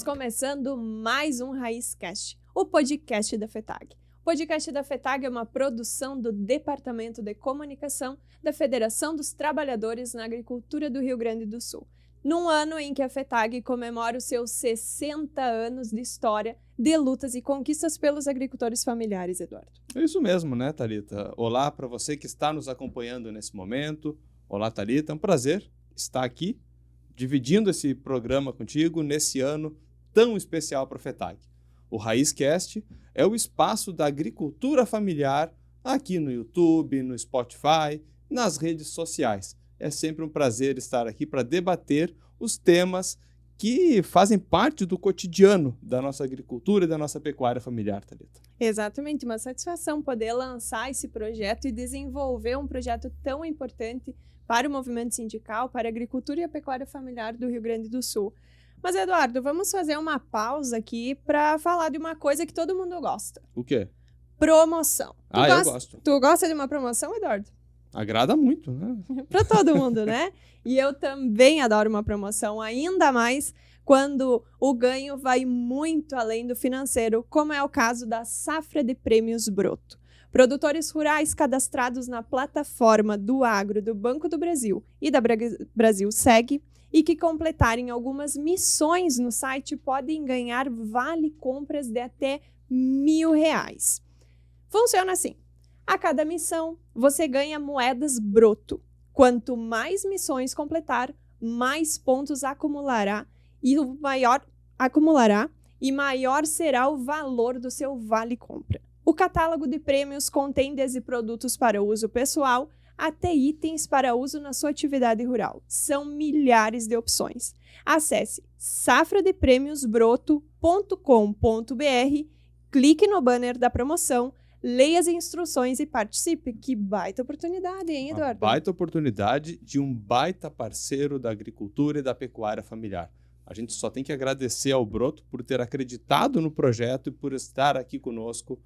começando mais um RaízCast, o podcast da FETAG. O podcast da FETAG é uma produção do Departamento de Comunicação da Federação dos Trabalhadores na Agricultura do Rio Grande do Sul, num ano em que a FETAG comemora os seus 60 anos de história de lutas e conquistas pelos agricultores familiares, Eduardo. É isso mesmo, né, Thalita? Olá para você que está nos acompanhando nesse momento. Olá, Thalita, é um prazer estar aqui dividindo esse programa contigo nesse ano tão especial para a FETAG. O RaízCast é o espaço da agricultura familiar aqui no YouTube, no Spotify, nas redes sociais. É sempre um prazer estar aqui para debater os temas que fazem parte do cotidiano da nossa agricultura e da nossa pecuária familiar, Thalita. Exatamente, uma satisfação poder lançar esse projeto e desenvolver um projeto tão importante para o movimento sindical, para a agricultura e a pecuária familiar do Rio Grande do Sul. Mas, Eduardo, vamos fazer uma pausa aqui para falar de uma coisa que todo mundo gosta. O quê? Promoção. Eu gosto. Tu gosta de uma promoção, Eduardo? Agrada muito, né? Para todo mundo, né? E eu também adoro uma promoção, ainda mais quando o ganho vai muito além do financeiro, como é o caso da Safra de Prêmios Broto. Produtores rurais cadastrados na plataforma do Agro do Banco do Brasil e da Brasil Segue e que completarem algumas missões no site podem ganhar vale-compras de até R$1.000. Funciona assim. A cada missão, você ganha moedas broto. Quanto mais missões completar, mais pontos acumulará e maior será o valor do seu vale-compra. O catálogo de prêmios contém desde produtos para uso pessoal até itens para uso na sua atividade rural. São milhares de opções. Acesse safradepremiosbroto.com.br, clique no banner da promoção, leia as instruções e participe. Que baita oportunidade, hein, Eduardo? Uma baita oportunidade de um baita parceiro da agricultura e da pecuária familiar. A gente só tem que agradecer ao Broto por ter acreditado no projeto e por estar aqui conosco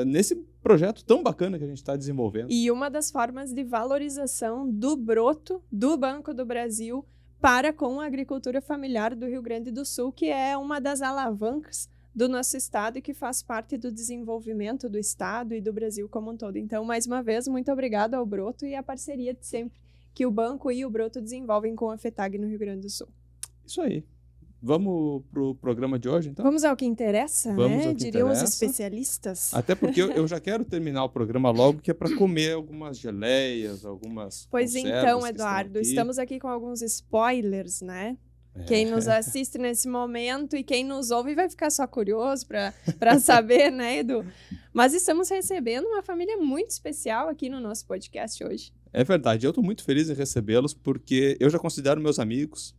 nesse projeto tão bacana que a gente está desenvolvendo. E uma das formas de valorização do Broto, do Banco do Brasil, para com a agricultura familiar do Rio Grande do Sul, que é uma das alavancas do nosso estado e que faz parte do desenvolvimento do estado e do Brasil como um todo. Então, mais uma vez, muito obrigado ao Broto e à parceria de sempre que o Banco e o Broto desenvolvem com a FETAG no Rio Grande do Sul. Isso aí. Vamos para o programa de hoje, então? Vamos ao que interessa, Vamos né? ao que Diriam interessa. os especialistas. Até porque eu já quero terminar o programa logo, que é para comer algumas geleias, algumas Pois conservas então, que Eduardo, estão aqui. estamos aqui com alguns spoilers, né? Quem nos assiste nesse momento e quem nos ouve vai ficar só curioso para saber, né, Edu? Mas estamos recebendo uma família muito especial aqui no nosso podcast hoje. É verdade, eu estou muito feliz em recebê-los, porque eu já considero meus amigos,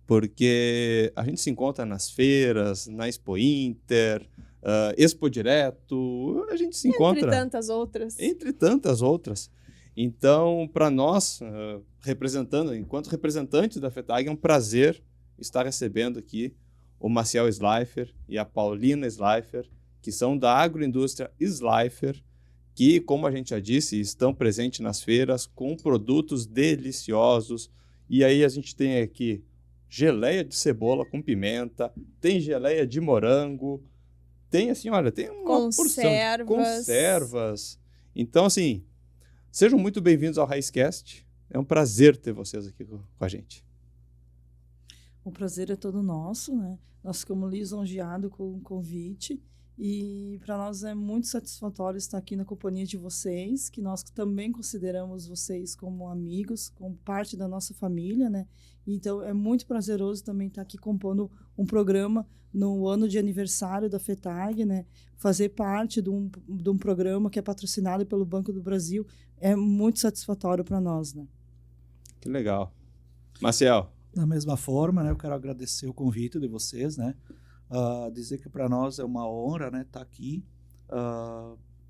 porque a gente se encontra nas feiras, na Expo Inter, Expo Direto, a gente se encontra... Entre tantas outras. Entre tantas outras. Então, para nós, enquanto representantes da FETAG, é um prazer estar recebendo aqui o Maciel Schleifer e a Paulina Schleifer, que são da agroindústria Schleifer, que, como a gente já disse, estão presentes nas feiras com produtos deliciosos. E aí a gente tem aqui geleia de cebola com pimenta, tem geleia de morango, tem assim, olha, tem uma porção de conservas. Então, assim, sejam muito bem-vindos ao RaízCast. É um prazer ter vocês aqui com a gente. O prazer é todo nosso, né? Nós ficamos lisonjeados com o convite e para nós é muito satisfatório estar aqui na companhia de vocês, que nós também consideramos vocês como amigos, como parte da nossa família, né? Então é muito prazeroso também estar aqui compondo um programa no ano de aniversário da FETAG, né? Fazer parte de um programa que é patrocinado pelo Banco do Brasil é muito satisfatório para nós, né? Que legal. Maciel. Da mesma forma, né, eu quero agradecer o convite de vocês, né, dizer que para nós é uma honra, né, estar aqui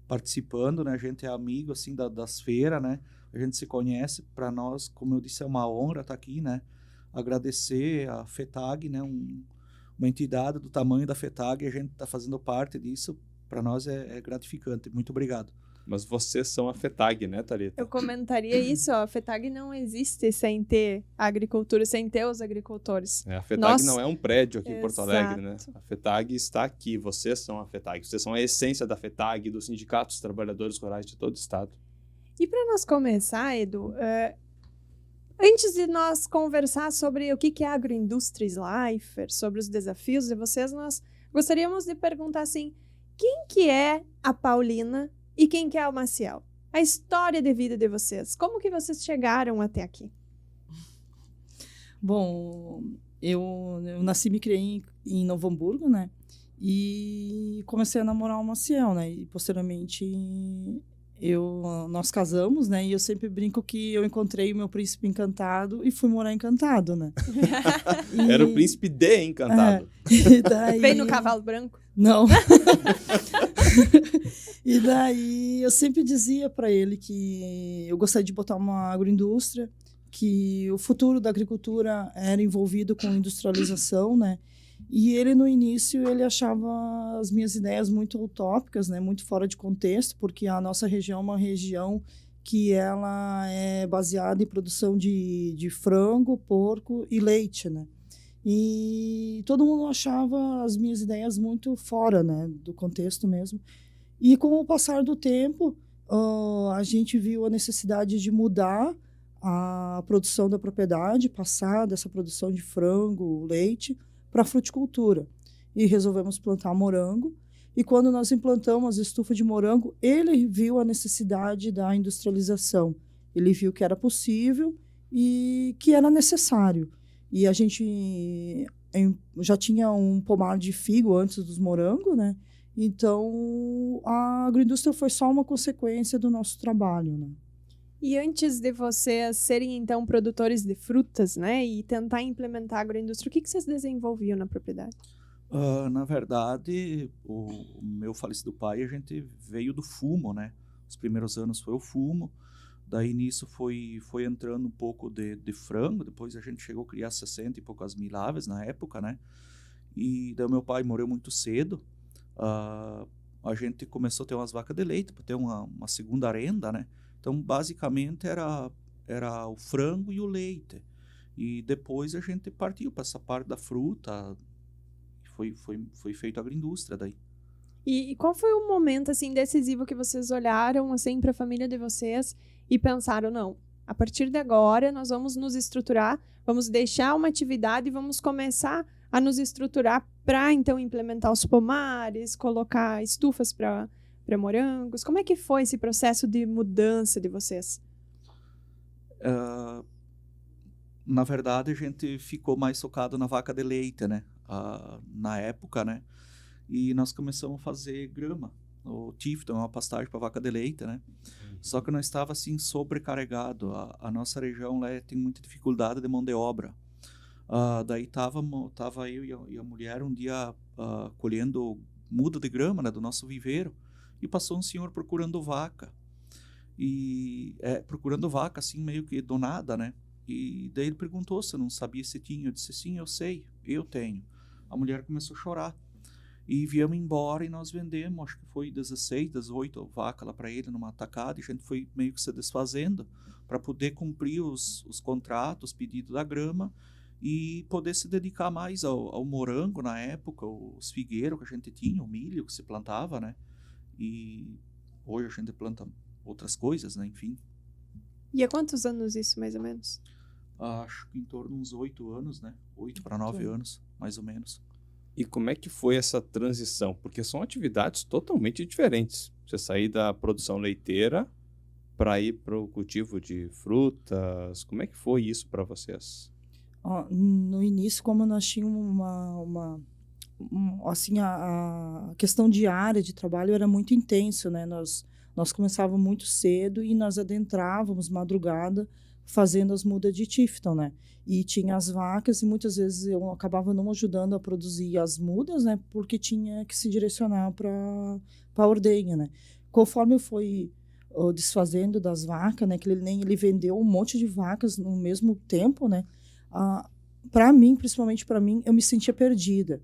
participando, né, a gente é amigo assim das feiras, né, a gente se conhece, para nós, como eu disse, é uma honra estar aqui, né, agradecer a FETAG, né, uma entidade do tamanho da FETAG, a gente está fazendo parte disso, para nós é gratificante. Muito obrigado. Mas vocês são a FETAG, né, Thalita? Eu comentaria isso, ó, a FETAG não existe sem ter a agricultura, sem ter os agricultores. A FETAG Nós- não é um prédio aqui em Porto Alegre, né? Exato. A FETAG está aqui, vocês são a FETAG, vocês são a essência da FETAG, do Sindicato dos Trabalhadores Rurais de todo o estado. E para nós começar, Edu, antes de nós conversar sobre o que é a Agroindústria Slifer, sobre os desafios de vocês, nós gostaríamos de perguntar assim, quem que é a Paulina e quem que é o Maciel? A história de vida de vocês, como que vocês chegaram até aqui? Bom, eu nasci e me criei em Novo Hamburgo, né? E comecei a namorar o Maciel, né? E posteriormente nós casamos, né? E eu sempre brinco que eu encontrei o meu príncipe encantado e fui morar encantado, né? Era o príncipe de Encantado. E daí... Vem no cavalo branco? Não. E daí eu sempre dizia para ele que eu gostaria de botar uma agroindústria, que o futuro da agricultura era envolvido com industrialização, né? E ele, no início, ele achava as minhas ideias muito utópicas, né? Muito fora de contexto, porque a nossa região é uma região que ela é baseada em produção de frango, porco e leite, né? E todo mundo achava as minhas ideias muito fora, né? Do contexto mesmo. E com o passar do tempo, a gente viu a necessidade de mudar a produção da propriedade, passar dessa produção de frango, leite, para a fruticultura. E resolvemos plantar morango. E quando nós implantamos a estufa de morango, ele viu a necessidade da industrialização. Ele viu que era possível e que era necessário. E a gente já tinha um pomar de figo antes dos morangos, né? Então, a agroindústria foi só uma consequência do nosso trabalho, né? E antes de vocês serem, então, produtores de frutas, né, e tentar implementar a agroindústria, o que vocês desenvolviam na propriedade? Na verdade, o meu falecido pai, a gente veio do fumo, né? Os primeiros anos foi o fumo, daí nisso foi entrando um pouco de frango, depois a gente chegou a criar 60 e poucas mil aves na época, né? E daí meu pai morreu muito cedo, a gente começou a ter umas vacas de leite para ter uma segunda renda, né? Então, basicamente, era o frango e o leite. E depois a gente partiu para essa parte da fruta. Foi feito a agroindústria daí. E qual foi o momento, assim, decisivo que vocês olharam, assim, para a família de vocês e pensaram, não, a partir de agora nós vamos nos estruturar, vamos deixar uma atividade e vamos começar a nos estruturar para, então, implementar os pomares, colocar estufas para morangos. Como é que foi esse processo de mudança de vocês? Na verdade, a gente ficou mais focado na vaca de leite, né? Na época, né? E nós começamos a fazer grama. O Tifton é uma pastagem para vaca de leite, né? Só que nós estava assim sobrecarregado. A nossa região lá tem muita dificuldade de mão de obra. Daí tava eu e a mulher um dia colhendo muda de grama, né, do nosso viveiro. E passou um senhor procurando vaca. Procurando vaca, assim, meio que do nada, né? E daí ele perguntou se eu não sabia se tinha. Eu disse, sim, eu sei, eu tenho. A mulher começou a chorar. E viemos embora e nós vendemos, acho que foi 16, 18 vacas lá para ele numa atacada. E a gente foi meio que se desfazendo para poder cumprir os contratos, pedidos da grama e poder se dedicar mais ao morango na época, os figueiros que a gente tinha, o milho que se plantava, né? E hoje a gente planta outras coisas, né? Enfim. E há quantos anos isso, mais ou menos? Acho que em torno de uns 8 anos, né? 8 para 9 anos, mais ou menos. E como é que foi essa transição? Porque são atividades totalmente diferentes. Você sair da produção leiteira para ir para o cultivo de frutas. Como é que foi isso para vocês? No início, como nós tínhamos assim, a questão diária de trabalho era muito intenso, né? Nós começávamos muito cedo e nós adentrávamos madrugada fazendo as mudas de Tifton, né? E tinha as vacas e muitas vezes eu acabava não ajudando a produzir as mudas, né? Porque tinha que se direcionar para a ordenha, né? Conforme eu fui desfazendo das vacas, né? Que ele vendeu um monte de vacas no mesmo tempo, né? Para mim, principalmente para mim, eu me sentia perdida.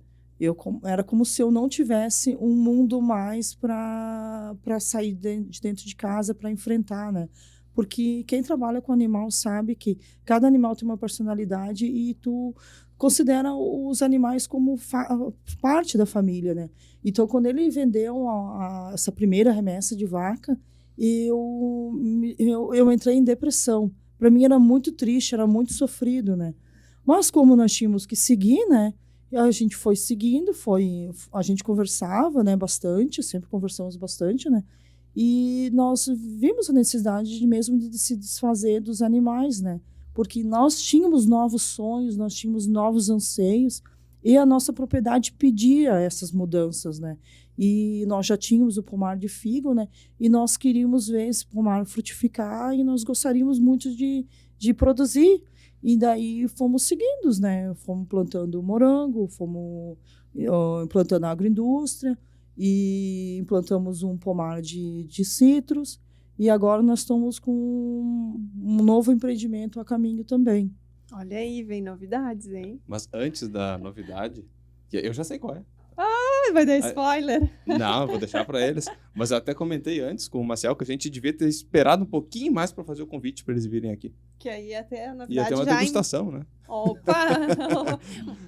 Era como se eu não tivesse um mundo mais para sair de dentro de casa, para enfrentar, né? Porque quem trabalha com animal sabe que cada animal tem uma personalidade e tu considera os animais como parte da família, né? Então, quando ele vendeu essa primeira remessa de vaca, eu entrei em depressão. Para mim era muito triste, era muito sofrido, né? Mas como nós tínhamos que seguir, né? A gente foi seguindo, a gente conversava, né, bastante, sempre conversamos bastante, né? E nós vimos a necessidade de se desfazer dos animais, né? Porque nós tínhamos novos sonhos, nós tínhamos novos anseios e a nossa propriedade pedia essas mudanças, né? E nós já tínhamos o pomar de figo, né? E nós queríamos ver esse pomar frutificar e nós gostaríamos muito de produzir. E daí fomos seguindo, né? Fomos plantando morango, fomos implantando agroindústria e implantamos um pomar de citros. E agora nós estamos com um novo empreendimento a caminho também. Olha aí, vem novidades, hein? Mas antes da novidade, que eu já sei qual é. Vai dar spoiler. Não, eu vou deixar para eles. Mas eu até comentei antes com o Marcel que a gente devia ter esperado um pouquinho mais para fazer o convite para eles virem aqui. Que aí até a novidade Ia ter uma degustação, né? Opa!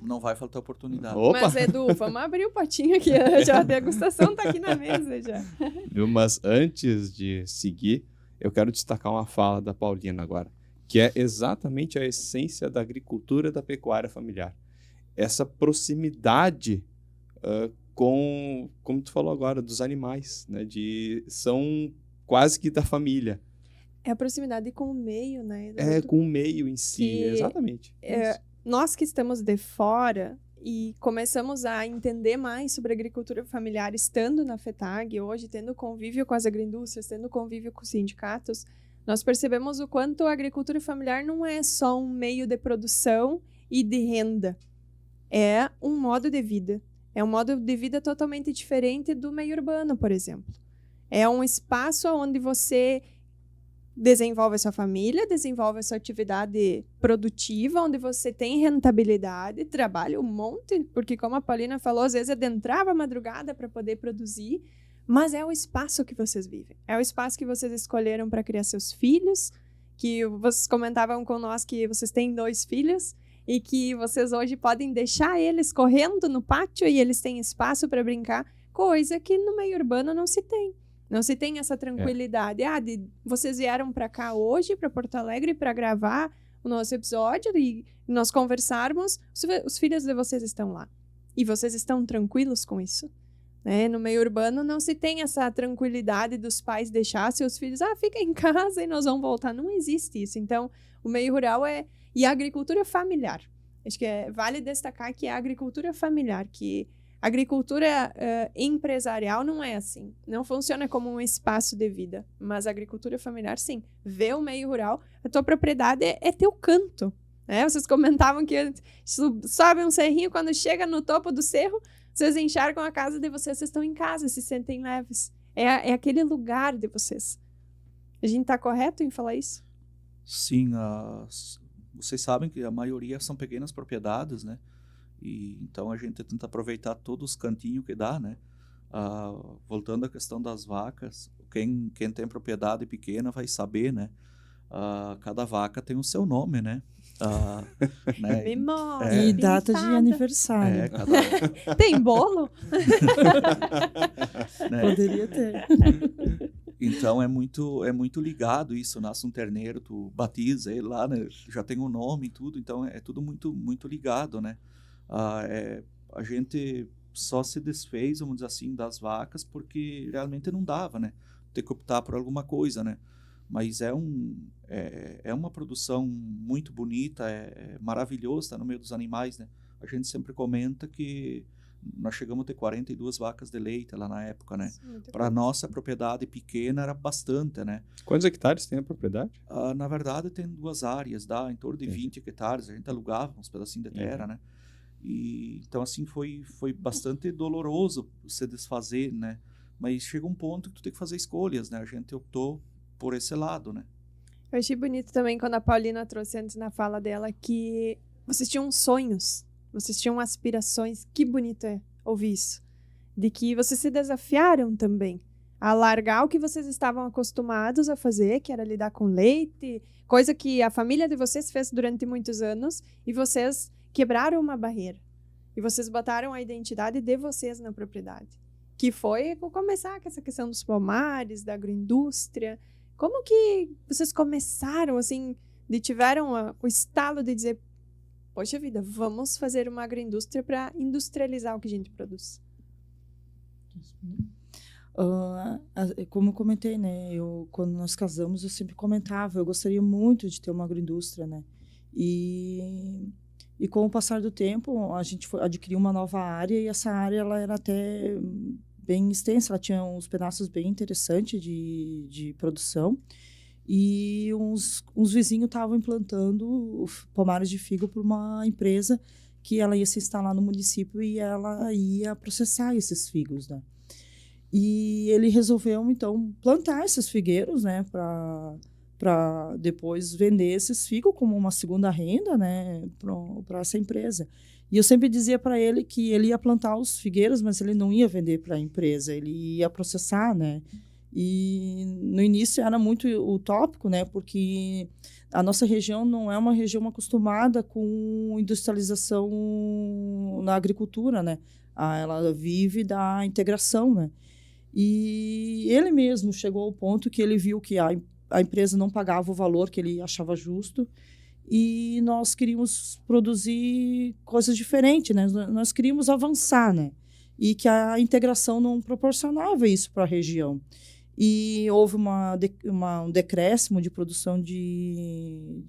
Não vai faltar oportunidade. Opa! Mas, Edu, vamos abrir o potinho aqui. Já a degustação tá aqui na mesa já. Viu? Mas antes de seguir, eu quero destacar uma fala da Paulina agora, que é exatamente a essência da agricultura e da pecuária familiar. Essa proximidade com, como tu falou agora, dos animais, né? São quase que da família. É a proximidade com o meio, né? Com o meio em si, exatamente. Nós que estamos de fora e começamos a entender mais sobre agricultura familiar estando na FETAG, hoje tendo convívio com as agroindústrias, tendo convívio com os sindicatos, nós percebemos o quanto a agricultura familiar não é só um meio de produção e de renda. É um modo de vida. É um modo de vida totalmente diferente do meio urbano, por exemplo. É um espaço onde você desenvolve a sua família, desenvolve a sua atividade produtiva, onde você tem rentabilidade, trabalha um monte, porque como a Paulina falou, às vezes adentrava a madrugada para poder produzir, mas é o espaço que vocês vivem. É o espaço que vocês escolheram para criar seus filhos, que vocês comentavam com nós que vocês têm 2 filhos, e que vocês hoje podem deixar eles correndo no pátio e eles têm espaço para brincar, coisa que no meio urbano não se tem. Não se tem essa tranquilidade. Vocês vieram para cá hoje, para Porto Alegre, para gravar o nosso episódio e nós conversarmos. Os filhos de vocês estão lá. E vocês estão tranquilos com isso? Né? No meio urbano não se tem essa tranquilidade dos pais deixar seus filhos, fica em casa e nós vamos voltar. Não existe isso. Então, o meio rural e a agricultura familiar. Acho que vale destacar que é a agricultura familiar, que a agricultura empresarial não é assim. Não funciona como um espaço de vida. Mas a agricultura familiar, sim. Vê o meio rural, a tua propriedade é teu canto. Né? Vocês comentavam que sobe um cerrinho, quando chega no topo do cerro, vocês enxergam a casa de vocês estão em casa, se sentem leves. É aquele lugar de vocês. A gente está correto em falar isso? Sim, vocês sabem que a maioria são pequenas propriedades, né? E então a gente tenta aproveitar todos os cantinhos que dá, né? Voltando à questão das vacas, quem tem propriedade pequena vai saber, né? Cada vaca tem o seu nome, né? Né? Memória. E data de aniversário. Tem bolo? Né? Poderia ter. Então é muito ligado isso. Nasce um terneiro, tu batiza ele lá, né? Já tem um nome e tudo, então é tudo muito, muito ligado, né? A gente só se desfez, vamos dizer assim, das vacas porque realmente não dava, né? Ter que optar por alguma coisa, né? Mas é uma produção muito bonita, é maravilhoso estar no meio dos animais, né? A gente sempre comenta que nós chegamos a ter 42 vacas de leite lá na época, né? Para a nossa propriedade pequena era bastante, né? Quantos hectares tem a propriedade? Na verdade tem 2 áreas, dá em torno de 20 hectares, a gente alugava uns pedacinhos de terra, né? E então assim foi bastante doloroso se desfazer, né? Mas chega um ponto que tu tem que fazer escolhas, né? A gente optou por esse lado, né? Eu achei bonito também quando a Paulina trouxe antes na fala dela que vocês tinham sonhos. vocês tinham aspirações. Que bonito é ouvir isso. De que vocês se desafiaram também a largar o que vocês estavam acostumados a fazer, que era lidar com leite, coisa que a família de vocês fez durante muitos anos, e vocês quebraram uma barreira. E vocês botaram a identidade de vocês na propriedade. Que foi começar com essa questão dos pomares, da agroindústria. Como que vocês começaram, assim, tiveram o estalo de dizer, poxa vida, vamos fazer uma agroindústria para industrializar o que a gente produz? Como eu comentei, né? Quando nós casamos, eu sempre comentava, eu gostaria muito de ter uma agroindústria, né? E com o passar do tempo, a gente adquiriu uma nova área, e essa área ela era até bem extensa, ela tinha uns pedaços bem interessantes de produção, e uns vizinhos estavam implantando pomares de figo por uma empresa que ela ia se instalar no município e ela ia processar esses figos, né? E ele resolveu, então, plantar esses figueiros, né, para depois vender esses figos como uma segunda renda, né, para essa empresa. E eu sempre dizia para ele que ele ia plantar os figueiros, mas ele não ia vender para a empresa, ele ia processar, né. E no início era muito utópico, né, porque a nossa região não é uma região acostumada com industrialização na agricultura, né. Ela vive da integração, né. E ele mesmo chegou ao ponto que ele viu que a empresa não pagava o valor que ele achava justo, e nós queríamos produzir coisas diferentes, né? Nós queríamos avançar, né? E que a integração não proporcionava isso para a região. E houve um decréscimo de produção de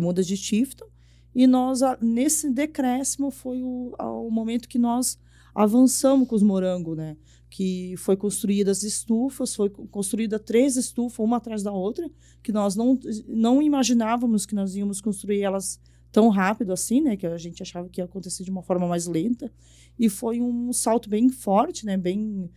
mudas de Tifton, e nós, nesse decréscimo, foi o momento que nós avançamos com os morangos, né? Que foi construídas estufas, foi construída 3 estufas, uma atrás da outra, que nós não imaginávamos que nós íamos construir elas tão rápido assim, né? Que a gente achava que ia acontecer de uma forma mais lenta. E foi um salto bem forte, né? Bem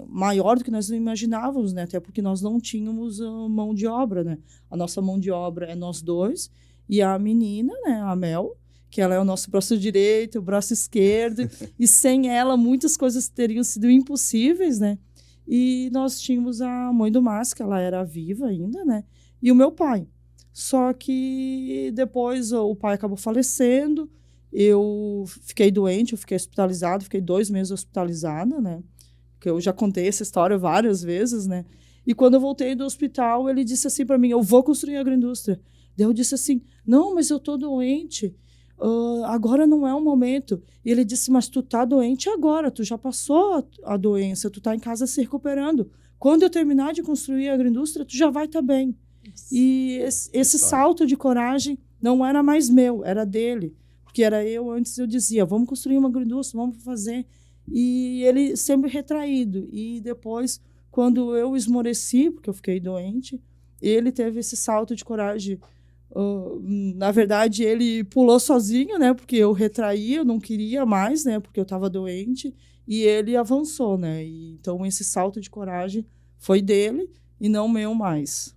maior do que nós não imaginávamos, né? Até porque nós não tínhamos mão de obra, né? A nossa mão de obra é nós dois, e a menina, né? A Mel, que ela é o nosso braço direito, o braço esquerdo, e sem ela muitas coisas teriam sido impossíveis, né? E nós tínhamos a mãe do Márcio, que ela era viva ainda, né? E o meu pai. Só que depois o pai acabou falecendo, eu fiquei doente, eu fiquei hospitalizada, fiquei 2 meses hospitalizada, né? Que eu já contei essa história várias vezes, né? E quando eu voltei do hospital, ele disse assim para mim, eu vou construir agroindústria. Daí eu disse assim, não, mas eu tô doente. Agora não é o momento. E ele disse, mas tu tá doente agora, tu já passou a doença, tu tá em casa se recuperando. Quando eu terminar de construir a agroindústria, tu já vai estar bem. Isso. E esse salto de coragem não era mais meu, era dele. Porque era eu, antes eu dizia, vamos construir uma agroindústria, vamos fazer. E ele sempre retraído. E depois, quando eu esmoreci, porque eu fiquei doente, ele teve esse salto de coragem. Na verdade, ele pulou sozinho, né? Porque eu retraí, eu não queria mais, né? Porque eu estava doente. E ele avançou, né? Então, esse salto de coragem foi dele e não meu mais.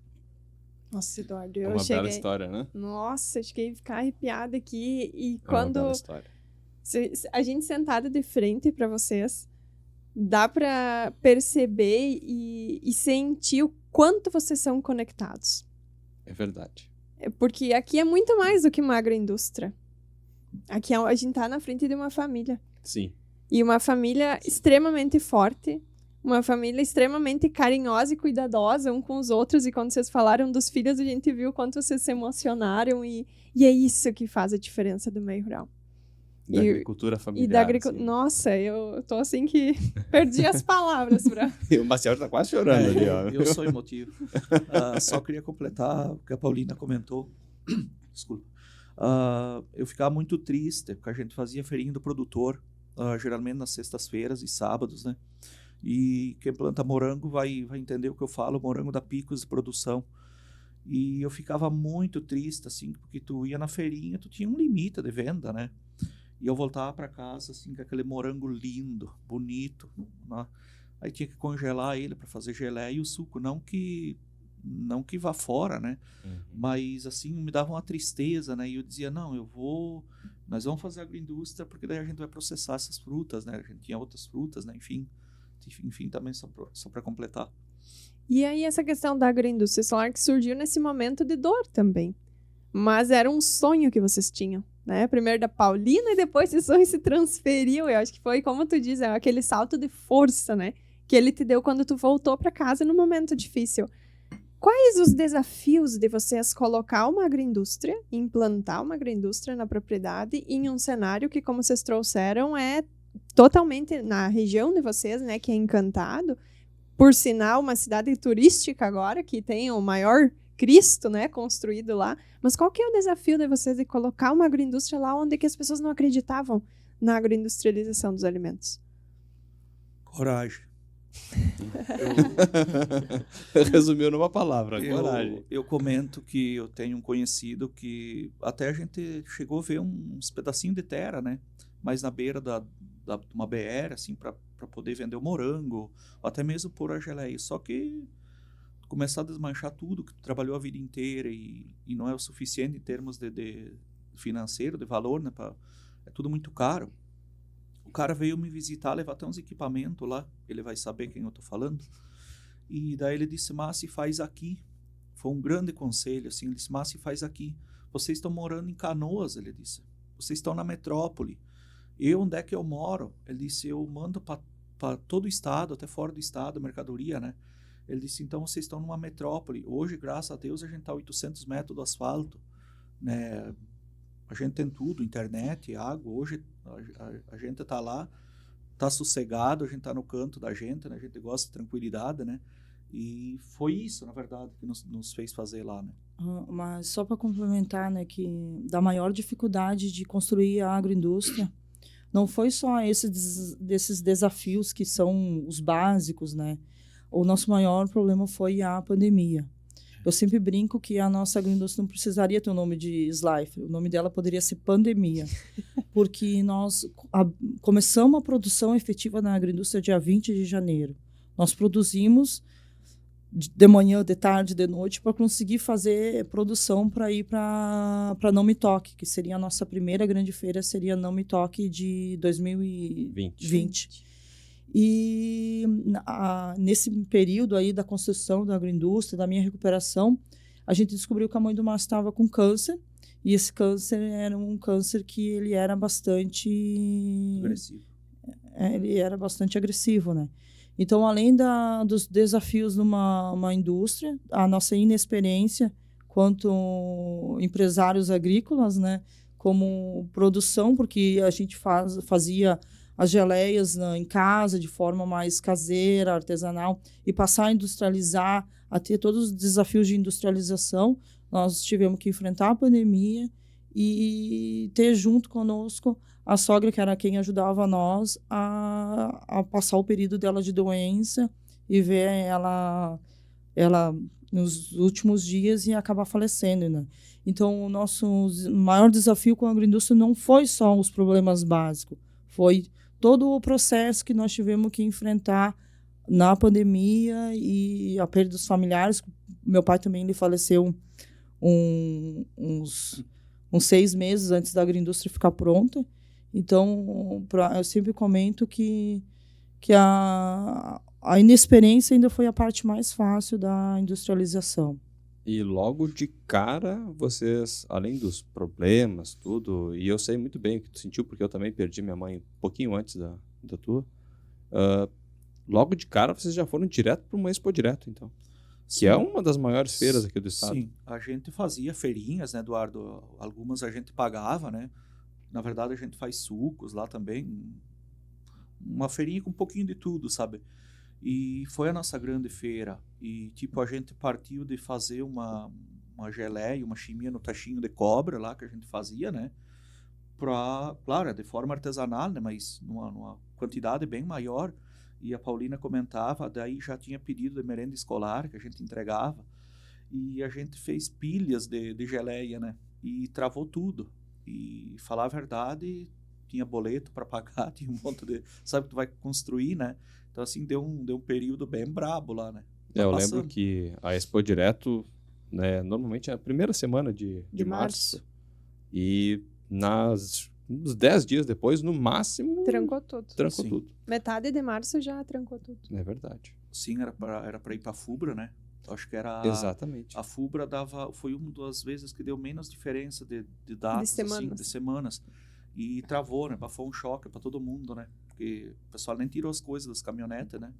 Nossa, Eduardo, É uma bela história, né? Nossa, eu cheguei a ficar arrepiada aqui. E É quando uma bela história. a gente sentada de frente para vocês, dá para perceber e sentir o quanto vocês são conectados. É verdade. Porque aqui é muito mais do que uma agroindústria. Aqui a gente tá na frente de uma família. Sim. E uma família extremamente forte, uma família extremamente carinhosa e cuidadosa um com os outros. E quando vocês falaram dos filhos, a gente viu o quanto vocês se emocionaram. E é isso que faz a diferença do meio rural. Da agricultura familiar. E da agricultura. Assim. Nossa, eu tô assim que perdi as palavras pra... E o Marcelo tá quase chorando ali, ó. Eu sou emotivo. Só queria completar o que a Paulina comentou. Desculpa. Eu ficava muito triste, porque a gente fazia feirinha do produtor, geralmente nas sextas-feiras e sábados, né? E quem planta morango vai entender o que eu falo, morango da Picos de produção. E eu ficava muito triste, assim, porque tu ia na feirinha, tu tinha um limite de venda, né? E eu voltava para casa, assim, com aquele morango lindo, bonito, né? Aí tinha que congelar ele para fazer geleia e o suco. Não que não que vá fora, né? Uhum. Mas, assim, me dava uma tristeza, né? E eu dizia, não, nós vamos fazer agroindústria porque daí a gente vai processar essas frutas, né? A gente tinha outras frutas, né? Enfim, também só para completar. E aí essa questão da agroindústria solar que surgiu nesse momento de dor também. Mas era um sonho que vocês tinham, né? Primeiro da Paulina e depois esse sonho se transferiu. Eu acho que foi, como tu diz, aquele salto de força, né? Que ele te deu quando tu voltou para casa no momento difícil. Quais os desafios de vocês colocar uma agroindústria, implantar uma agroindústria na propriedade em um cenário que, como vocês trouxeram, é totalmente na região de vocês, né? Que é Encantado. Por sinal, uma cidade turística agora, que tem o maior Cristo, né, construído lá. Mas qual que é o desafio de vocês de colocar uma agroindústria lá onde que as pessoas não acreditavam na agroindustrialização dos alimentos? Coragem. Resumiu numa palavra, coragem. Eu comento que eu tenho um conhecido que até a gente chegou a ver uns pedacinhos de terra, né? Mas na beira de uma BR, assim, para poder vender o morango, ou até mesmo pôr a geleia. Só que começar a desmanchar tudo que tu trabalhou a vida inteira e não é o suficiente em termos de financeiro, de valor, né? É tudo muito caro. O cara veio me visitar, levar até uns equipamentos lá, ele vai saber quem eu tô falando. E daí ele disse, Massi, faz aqui. Foi um grande conselho, assim, ele disse, Massi, faz aqui. Vocês estão morando em Canoas, ele disse. Vocês estão na metrópole. Onde é que eu moro? Ele disse, eu mando para todo o estado, até fora do estado, mercadoria, né? Ele disse, então vocês estão numa metrópole. Hoje, graças a Deus, a gente está a 800 metros do asfalto, né? A gente tem tudo, internet, água. Hoje a gente está lá, está sossegado, a gente está no canto da gente, né? A gente gosta de tranquilidade, né? E foi isso, na verdade, que nos fez fazer lá, né? Mas só para complementar, né, que da maior dificuldade de construir a agroindústria, não foi só desses desafios que são os básicos, né? O nosso maior problema foi a pandemia. Eu sempre brinco que a nossa agroindústria não precisaria ter o nome de Slifer. O nome dela poderia ser Pandemia. Porque nós começamos a produção efetiva na agroindústria dia 20 de janeiro. Nós produzimos de manhã, de tarde, de noite, para conseguir fazer produção para ir para Não Me Toque, que seria a nossa primeira grande feira, seria Não Me Toque de 2020. E nesse período aí da construção da agroindústria, da minha recuperação, a gente descobriu que a mãe do Márcio estava com câncer, e esse câncer era um câncer que ele era bastante agressivo. Ele era bastante agressivo, né? Então, além dos desafios numa indústria, a nossa inexperiência quanto empresários agrícolas, né? Como produção, porque a gente fazia as geleias em casa de forma mais caseira, artesanal, e passar a industrializar, a ter todos os desafios de industrialização, nós tivemos que enfrentar a pandemia e ter junto conosco a sogra, que era quem ajudava nós a passar o período dela de doença e ver ela nos últimos dias e acabar falecendo, né? Então, o nosso maior desafio com a agroindústria não foi só os problemas básicos, foi todo o processo que nós tivemos que enfrentar na pandemia e a perda dos familiares. Meu pai também ele faleceu uns 6 meses antes da agroindústria ficar pronta. Então, eu sempre comento que a inexperiência ainda foi a parte mais fácil da industrialização. E logo de cara, vocês, além dos problemas, tudo, e eu sei muito bem o que tu sentiu, porque eu também perdi minha mãe um pouquinho antes da tua, logo de cara vocês já foram direto para uma Expo Direto, então. Sim. Que é uma das maiores feiras aqui do estado. Sim, a gente fazia feirinhas, né, Eduardo? Algumas a gente pagava, né? Na verdade, a gente faz sucos lá também. Uma feirinha com um pouquinho de tudo, sabe? E foi a nossa grande feira. E, tipo, a gente partiu de fazer uma geleia, uma chimia no tachinho de cobra lá que a gente fazia, né? Claro, de forma artesanal, né? Mas numa quantidade bem maior. E a Paulina comentava, daí já tinha pedido de merenda escolar que a gente entregava. E a gente fez pilhas de geleia, né? E travou tudo. E falar a verdade, tinha boleto para pagar, tinha um monte de... Sabe que tu vai construir, né? Então, assim, deu um período bem brabo lá, né? Eu passando. lembro que a Expo Direto, né, normalmente é a primeira semana de março. março. E uns 10 dias depois, no máximo, Trancou tudo. trancou Sim. tudo. Metade de março já trancou tudo. É verdade. Sim, era para ir para a FUBRA, né? Eu acho que era Exatamente. a FUBRA foi uma das vezes que deu menos diferença de datas, semanas. assim, de semanas. E travou, né? Foi um choque para todo mundo, né? Porque o pessoal nem tirou as coisas das caminhonetas, né?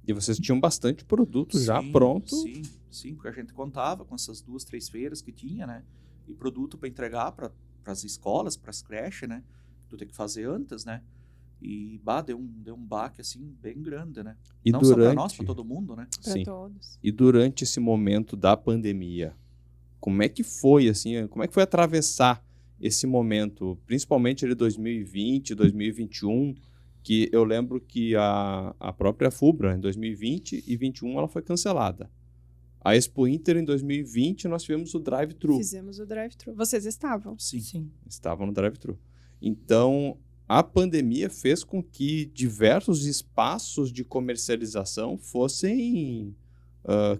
E vocês tinham bastante produto já Sim, pronto. Sim, porque a gente contava com essas 2, 3 feiras que tinha, né? E produto para entregar para as escolas, para as creches, né? Tu tem que fazer antes, né? E deu um baque assim bem grande, né? E Não só para durante, nós, para todo mundo, né? Para sim. todos. E durante esse momento da pandemia, como é que foi, assim, como é que foi atravessar esse momento, principalmente ali 2020, 2021, que eu lembro que a própria FUBRA, em 2020 e 2021, ela foi cancelada. A Expo Inter, em 2020, nós tivemos o drive-thru. Fizemos o drive-thru. Vocês estavam? Sim. Estavam no drive-thru. Então, a pandemia fez com que diversos espaços de comercialização fossem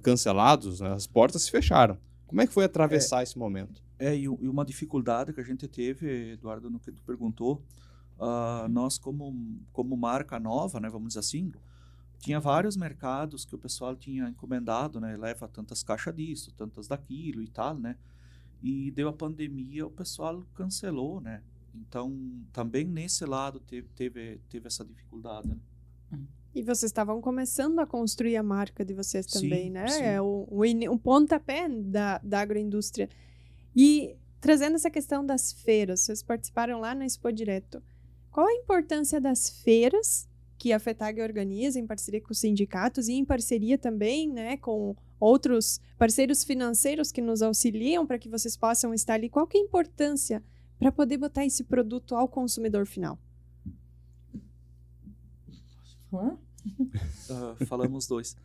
cancelados, né? As portas se fecharam. Como é que foi atravessar esse momento? E uma dificuldade que a gente teve, Eduardo, no que tu perguntou, nós como marca nova, né, vamos dizer assim, tinha vários mercados que o pessoal tinha encomendado, né, leva tantas caixas disso, tantas daquilo e tal, né, e deu a pandemia, o pessoal cancelou, né, então também nesse lado teve essa dificuldade, né? E vocês estavam começando a construir a marca de vocês também, Sim, né? sim. É o pontapé da agroindústria. E trazendo essa questão das feiras, vocês participaram lá na Expo Direto. Qual a importância das feiras que a FETAG organiza em parceria com os sindicatos e em parceria também, né, com outros parceiros financeiros que nos auxiliam para que vocês possam estar ali? Qual que é a importância para poder botar esse produto ao consumidor final? Falamos dois.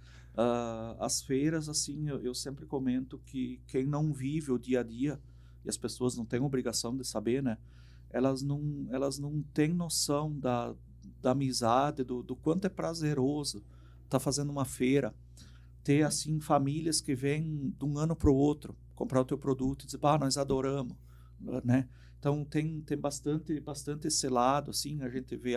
As feiras, assim, eu sempre comento que quem não vive o dia a dia, e as pessoas não têm obrigação de saber, né? Elas não têm noção da amizade, do quanto é prazeroso estar fazendo uma feira, ter, assim, famílias que vêm de um ano para o outro, comprar o teu produto e dizer, nós adoramos, né? Então, tem bastante esse lado, assim, a gente vê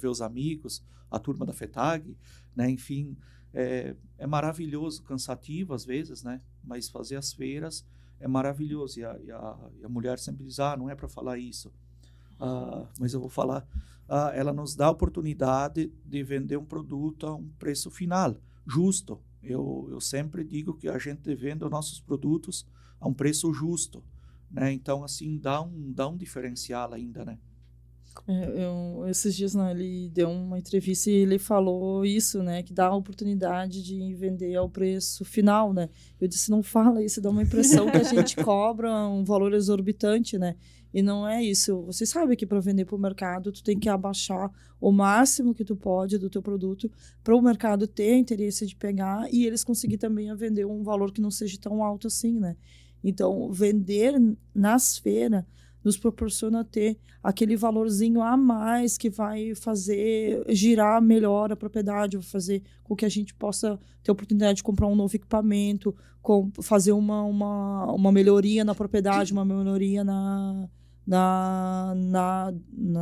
os amigos, a turma da FETAG, né? Enfim, é maravilhoso, cansativo às vezes, né? Mas fazer as feiras é maravilhoso. E a mulher sempre diz, não é para falar isso. Mas eu vou falar. Ela nos dá a oportunidade de vender um produto a um preço final, justo. Eu sempre digo que a gente vende os nossos produtos a um preço justo, né? Então, assim, dá um diferencial ainda, né? Esses dias, né, ele deu uma entrevista e ele falou isso, né, que dá a oportunidade de vender ao preço final, né. Eu disse, não fala isso, dá uma impressão que a gente cobra um valor exorbitante, né, e não é isso. Você sabe que para vender para o mercado, tu tem que abaixar o máximo que tu pode do teu produto para o mercado ter interesse de pegar e eles conseguir também a vender um valor que não seja tão alto assim, né. Então, vender nas feiras nos proporciona ter aquele valorzinho a mais que vai fazer girar melhor a propriedade, vai fazer com que a gente possa ter a oportunidade de comprar um novo equipamento, fazer uma melhoria na propriedade, uma melhoria na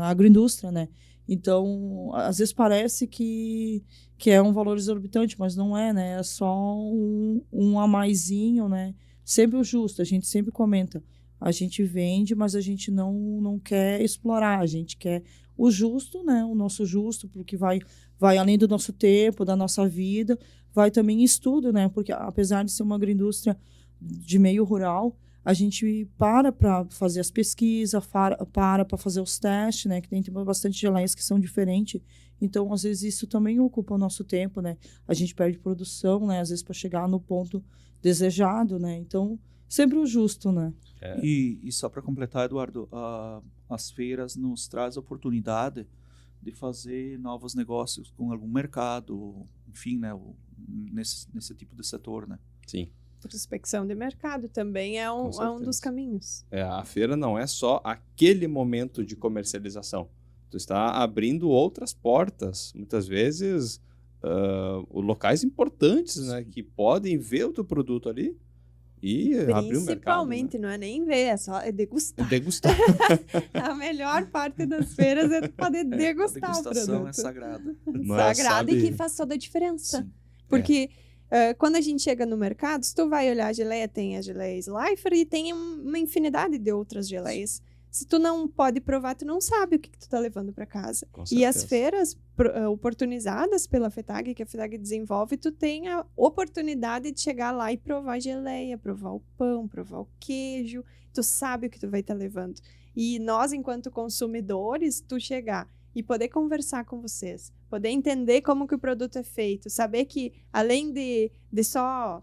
agroindústria, né? Então, às vezes parece que é um valor exorbitante, mas não é, né? É só um a maisinho, né? Sempre o justo, a gente sempre comenta. A gente vende, mas a gente não quer explorar, a gente quer o justo, né? O nosso justo, porque vai além do nosso tempo, da nossa vida, vai também estudo, né? Porque apesar de ser uma agroindústria de meio rural, a gente para fazer as pesquisas, para fazer os testes, né? Que tem bastante geleias que são diferentes. Então, às vezes, isso também ocupa o nosso tempo, né? A gente perde produção, né? Às vezes, para chegar no ponto desejado, né? Então, sempre o justo, né? E só para completar, Eduardo, as feiras nos traz a oportunidade de fazer novos negócios com algum mercado, enfim, né? Nesse tipo de setor, né? Sim. Prospecção de mercado também é um dos caminhos. A feira não é só aquele momento de comercialização. Tu está abrindo outras portas. Muitas vezes, locais importantes, né? Que podem ver o teu produto ali e abrir o mercado. Principalmente, Né? não é nem ver, é degustar. Degustar. A melhor parte das feiras é poder degustar A o degustação produto. é sagrada. Mas Sagrado e sabe- que faz toda a diferença. Sim. Porque quando a gente chega no mercado, se tu vai olhar a geleia, tem a geleia Slifer e tem uma infinidade de outras geleias. Se tu não pode provar, tu não sabe o que tu tá levando para casa. Com E as certeza. feiras oportunizadas pela FETAG, que a FETAG desenvolve, tu tem a oportunidade de chegar lá e provar a geleia, provar o pão, provar o queijo. Tu sabe o que tu vai estar levando. E nós, enquanto consumidores, tu chegar e poder conversar com vocês, poder entender como que o produto é feito, saber que além de só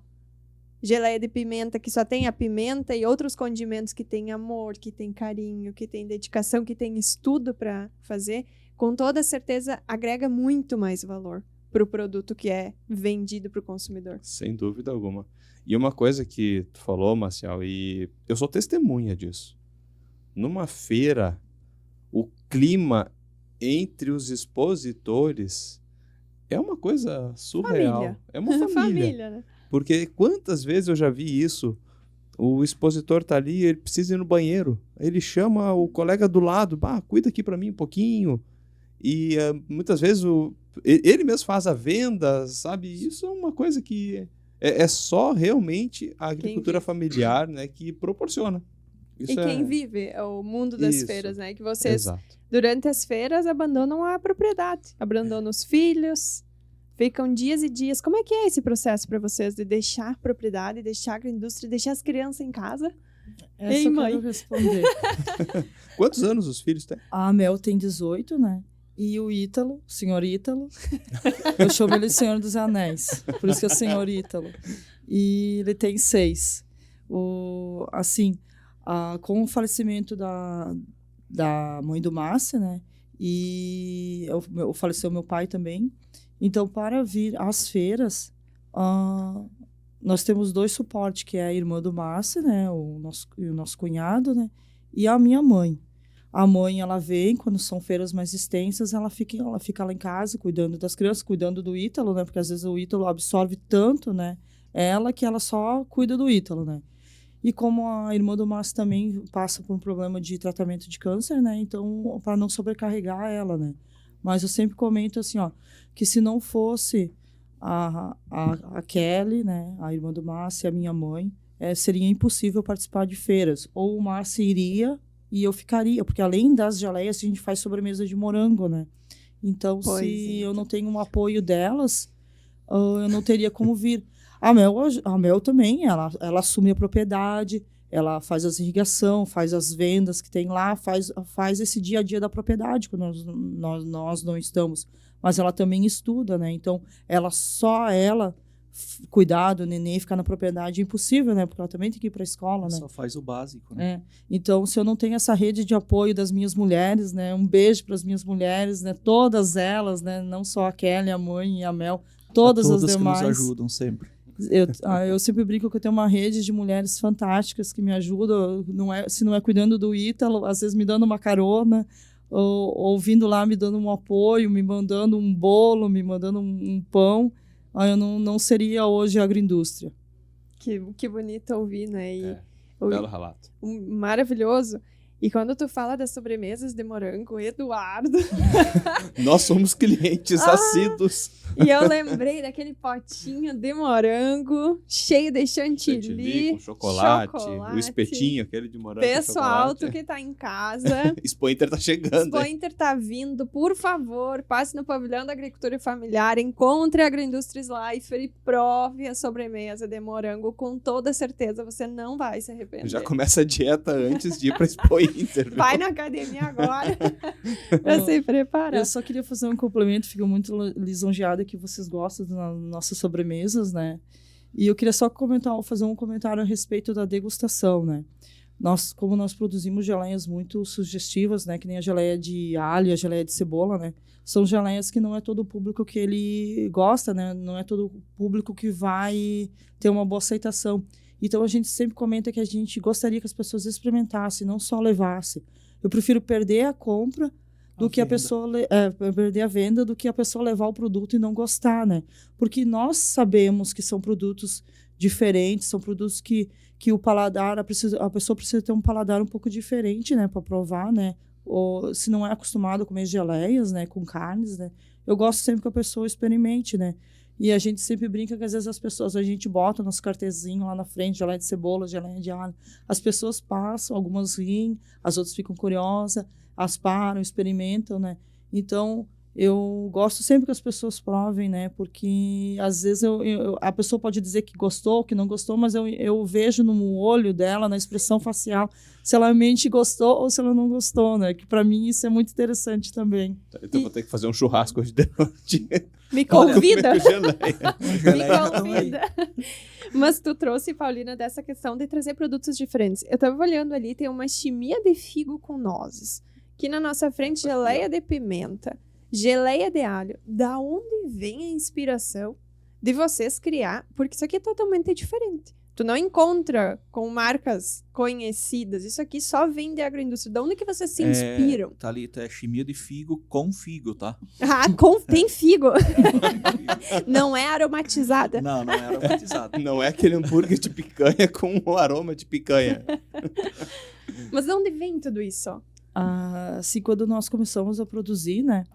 geleia de pimenta, que só tem a pimenta e outros condimentos que tem amor, que tem carinho, que tem dedicação, que tem estudo para fazer, com toda certeza agrega muito mais valor para o produto que é vendido para o consumidor. Sem dúvida alguma. E uma coisa que tu falou, Marcial, e eu sou testemunha disso. Numa feira, o clima entre os expositores é uma coisa surreal. Família. É uma família. Né? Porque quantas vezes eu já vi isso? O expositor tá ali, ele precisa ir no banheiro. Ele chama o colega do lado, cuida aqui para mim um pouquinho. E muitas vezes ele mesmo faz a venda, sabe? Isso é uma coisa que é só realmente a agricultura familiar, né, que proporciona. Isso E quem vive é o mundo das Isso. feiras, né? Que vocês, Exato. durante as feiras, abandonam a propriedade, abandonam os filhos, ficam dias e dias. Como é que é esse processo para vocês de deixar propriedade, deixar a agroindústria, deixar as crianças em casa? Essa Ei, eu mãe. quero responder. Quantos anos os filhos têm? A Mel tem 18, né? E o Ítalo, o senhor Ítalo, eu chamo ele de Senhor dos Anéis, por isso que é o senhor Ítalo. E ele tem 6. Com o falecimento da mãe do Márcio, né? E faleceu meu pai também. Então, para vir às feiras, nós temos 2 suportes, que é a irmã do Márcio, né? O nosso cunhado, né? E a minha mãe. A mãe, ela vem, quando são feiras mais extensas, ela fica lá em casa, cuidando das crianças, cuidando do Ítalo, né? Porque às vezes o Ítalo absorve tanto, né? Que ela só cuida do Ítalo, né? E como a irmã do Márcio também passa por um problema de tratamento de câncer, né? Então, para não sobrecarregar ela, né? Mas eu sempre comento assim, que se não fosse a Kelly, né? A irmã do Márcio e a minha mãe, seria impossível participar de feiras. Ou o Márcio iria e eu ficaria, porque além das geleias, a gente faz sobremesa de morango, né? Então, eu não tenho um apoio delas, eu não teria como vir. A Mel também, ela assume a propriedade, ela faz as irrigação, faz as vendas que tem lá, faz esse dia a dia da propriedade, quando nós não estamos. Mas ela também estuda, né? Então, cuidar do neném, ficar na propriedade é impossível, né? Porque ela também tem que ir para a escola, né? Só faz o básico, né? Então, se eu não tenho essa rede de apoio das minhas mulheres, né? Um beijo para as minhas mulheres, né? Todas elas, né? Não só a Kelly, a mãe e a Mel, todas as demais. Que nos ajudam sempre. Eu sempre brinco que eu tenho uma rede de mulheres fantásticas que me ajudam, se não é cuidando do Ítalo, às vezes me dando uma carona, ou vindo lá me dando um apoio, me mandando um bolo, me mandando um pão. Eu não seria hoje agroindústria. Que bonito ouvir, né? Belo relato. Maravilhoso. E quando tu fala das sobremesas de morango, Eduardo... Nós somos clientes assíduos. E eu lembrei daquele potinho de morango, cheio de chantilly, Com chocolate, o espetinho, aquele de morango Pessoal, com chocolate. tu que tá em casa... Expo Inter tá chegando. Expo Inter tá vindo, por favor, passe no pavilhão da agricultura familiar, encontre a Agroindústria Slifer e prove a sobremesa de morango. Com toda certeza, você não vai se arrepender. Já começa a dieta antes de ir pra Expo Inter. Viu? Vai na academia agora pra se preparar. Eu só queria fazer um complemento, fico muito lisonjeada que vocês gostam das nossas sobremesas, né? E eu queria só fazer um comentário a respeito da degustação, né? Como nós produzimos geleias muito sugestivas, né? Que nem a geleia de alho, a geleia de cebola, né? São geleias que não é todo o público que ele gosta, né? Não é todo o público que vai ter uma boa aceitação. Então, a gente sempre comenta que a gente gostaria que as pessoas experimentassem, não só levassem. Eu prefiro perder a compra do que a pessoa perder a venda, do que a pessoa levar o produto e não gostar, né? Porque nós sabemos que são produtos diferentes, são produtos que o paladar, a pessoa precisa ter um paladar um pouco diferente, né, para provar, né? Ou se não é acostumado a comer geleias, né, com carnes, né? Eu gosto sempre que a pessoa experimente, né? E a gente sempre brinca que às vezes a gente bota nosso cartezinho lá na frente, geleia de cebola, geleia de alho. As pessoas passam, algumas riem, as outras ficam curiosas, as param, experimentam, né? Então, eu gosto sempre que as pessoas provem, né? Porque às vezes a pessoa pode dizer que gostou, que não gostou, mas eu vejo no olho dela, na expressão facial, se ela realmente gostou ou se ela não gostou, né? Que para mim isso é muito interessante também. Então vou ter que fazer um churrasco hoje de noite. Me convida. Me convida. Mas tu trouxe, Paulina, dessa questão de trazer produtos diferentes. Eu tava olhando ali, tem uma chimia de figo com nozes. Aqui na nossa frente, geleia de pimenta, geleia de alho. Da onde vem a inspiração de vocês criar? Porque isso aqui é totalmente diferente. Tu não encontra com marcas conhecidas. Isso aqui só vem de agroindústria. De onde que vocês se inspiram? Thalita, é chimia de figo com figo, tá? Ah, tem figo. Não é aromatizada. Não é aromatizada. Não é aquele hambúrguer de picanha com o aroma de picanha. Mas de onde vem tudo isso? Assim, quando nós começamos a produzir, né?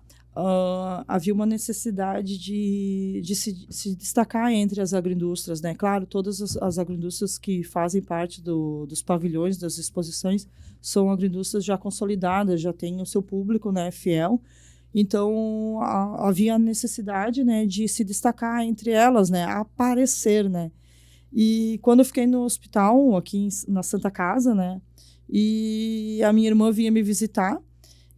Havia uma necessidade de se destacar entre as agroindústrias, né? Claro, todas as agroindústrias que fazem parte dos pavilhões, das exposições, são agroindústrias já consolidadas, já têm o seu público, né, fiel. Então, havia a necessidade, né, de se destacar entre elas, né, aparecer, né? E quando eu fiquei no hospital, aqui na Santa Casa, né, e a minha irmã vinha me visitar,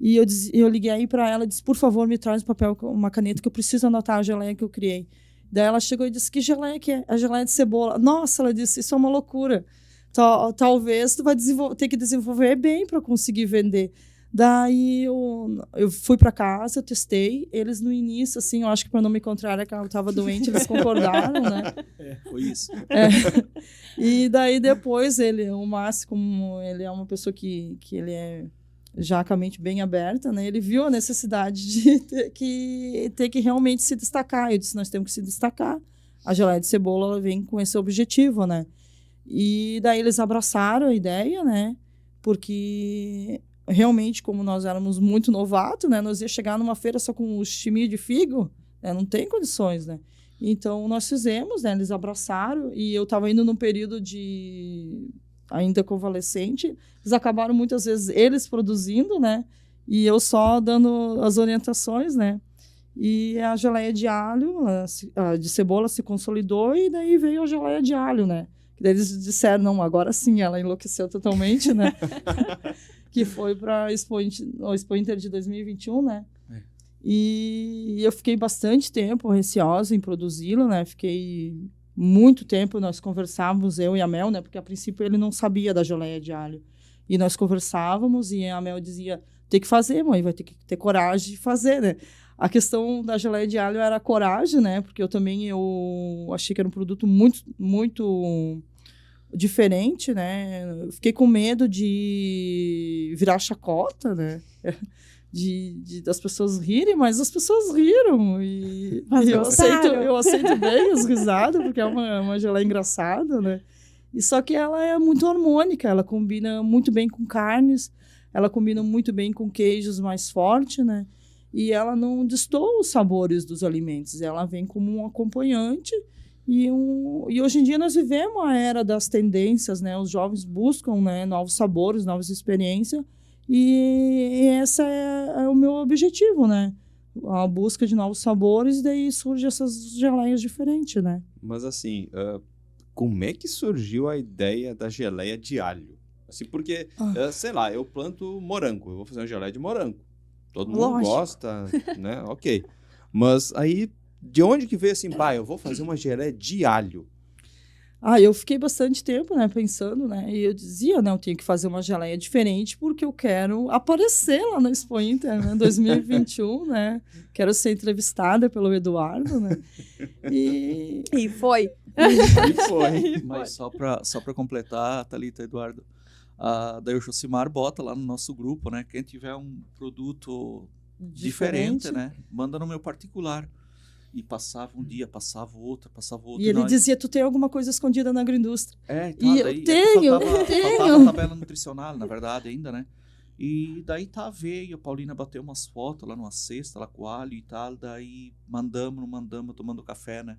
e eu liguei aí para ela e disse, por favor, me traz um papel, uma caneta, que eu preciso anotar a geleia que eu criei. Daí ela chegou e disse, que geleia que é? A geleia de cebola. Nossa, ela disse, isso é uma loucura. Talvez tu vai ter que desenvolver bem para conseguir vender. Daí eu fui para casa, eu testei. Eles no início, assim, eu acho que para não me encontrar, que eu estava doente, eles concordaram, né? Foi isso. E daí depois o Márcio, como ele é uma pessoa que ele é já com a mente bem aberta, né? Ele viu a necessidade de ter que realmente se destacar. Eu disse, nós temos que se destacar. A geleia de cebola, ela vem com esse objetivo, né? E daí eles abraçaram a ideia, né? Porque realmente, como nós éramos muito novatos, né? Nós ia chegar numa feira só com o chimia de figo, né? Não tem condições, né? Então, nós fizemos, né? Eles abraçaram e eu estava indo num período ainda convalescente, eles acabaram muitas vezes eles produzindo, né? E eu só dando as orientações, né? E a geleia de alho, de cebola se consolidou e daí veio a geleia de alho, né? E daí eles disseram, não, agora sim, ela enlouqueceu totalmente, né? Que foi para o Expo Inter de 2021, né? E eu fiquei bastante tempo receosa em produzi-lo, né? Fiquei muito tempo, nós conversávamos, eu e a Mel, né? Porque a princípio ele não sabia da geleia de alho. E nós conversávamos e a Mel dizia, tem que fazer, mãe, vai ter que ter coragem de fazer, né? A questão da geleia de alho era a coragem, né? Porque eu achei que era um produto muito, muito diferente, né? Eu fiquei com medo de virar chacota, né? Das pessoas rirem, mas as pessoas riram e eu aceito bem as risadas, porque é uma geleia engraçada, né? E só que ela é muito harmônica, ela combina muito bem com carnes, ela combina muito bem com queijos mais fortes, né? E ela não destoa os sabores dos alimentos, ela vem como um acompanhante e hoje em dia nós vivemos a era das tendências, né? Os jovens buscam, né, novos sabores, novas experiências. E esse é o meu objetivo, né? A busca de novos sabores, e daí surgem essas geleias diferentes, né? Mas assim, como é que surgiu a ideia da geleia de alho? Assim, porque, sei lá, eu planto morango, eu vou fazer uma geleia de morango. Todo mundo gosta, né? Ok. Mas aí, de onde que veio assim, eu vou fazer uma geleia de alho? Eu fiquei bastante tempo, né, pensando, né, e eu dizia, eu tenho que fazer uma geleia diferente porque eu quero aparecer lá na Expo Inter, né, 2021, né, quero ser entrevistada pelo Eduardo, né, e foi. Mas só para completar, Thalita, Eduardo, daí o Josimar bota lá no nosso grupo, né, quem tiver um produto diferente, né? Manda no meu particular. E passava um dia, passava outro. E ele dizia, tu tem alguma coisa escondida na agroindústria. Tá, e daí, eu tenho, faltava a tabela nutricional, na verdade, ainda, né? E daí veio, a Paulina bateu umas fotos lá numa cesta, lá com alho e tal, daí mandamos, tomando café, né?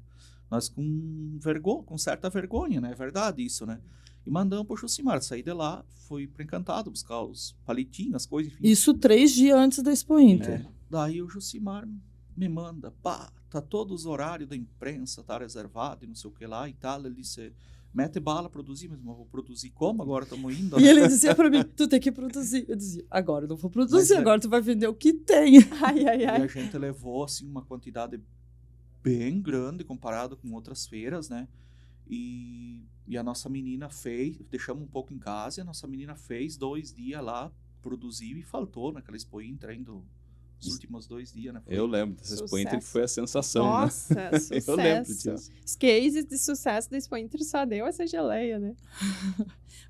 Nós com certa vergonha, né? É verdade isso, né? E mandamos pro Josimar, saí de lá, fui pro Encantado buscar os palitinhos, as coisas, enfim. Isso 3 dias antes da Expo Inter. Daí o Josimar me manda, tá todos os horários da imprensa, tá reservado e não sei o que lá e tal. Ele disse, mete bala, produzir, mas não vou produzir como? Agora estamos indo. E ele dizia pra mim, tu tem que produzir. Eu dizia, agora eu não vou produzir, agora tu vai vender o que tem. E a gente levou, assim, uma quantidade bem grande comparado com outras feiras, né? E a nossa menina fez, deixamos um pouco em casa, e a nossa menina fez 2 dias lá, produziu e faltou naquela Expo Inter ainda os últimos 2 dias, né? Eu lembro dessa Expo Inter que foi a sensação, Nossa, né? sucesso. Eu lembro disso. Os cases de sucesso da Expo Inter só deu essa geleia, né?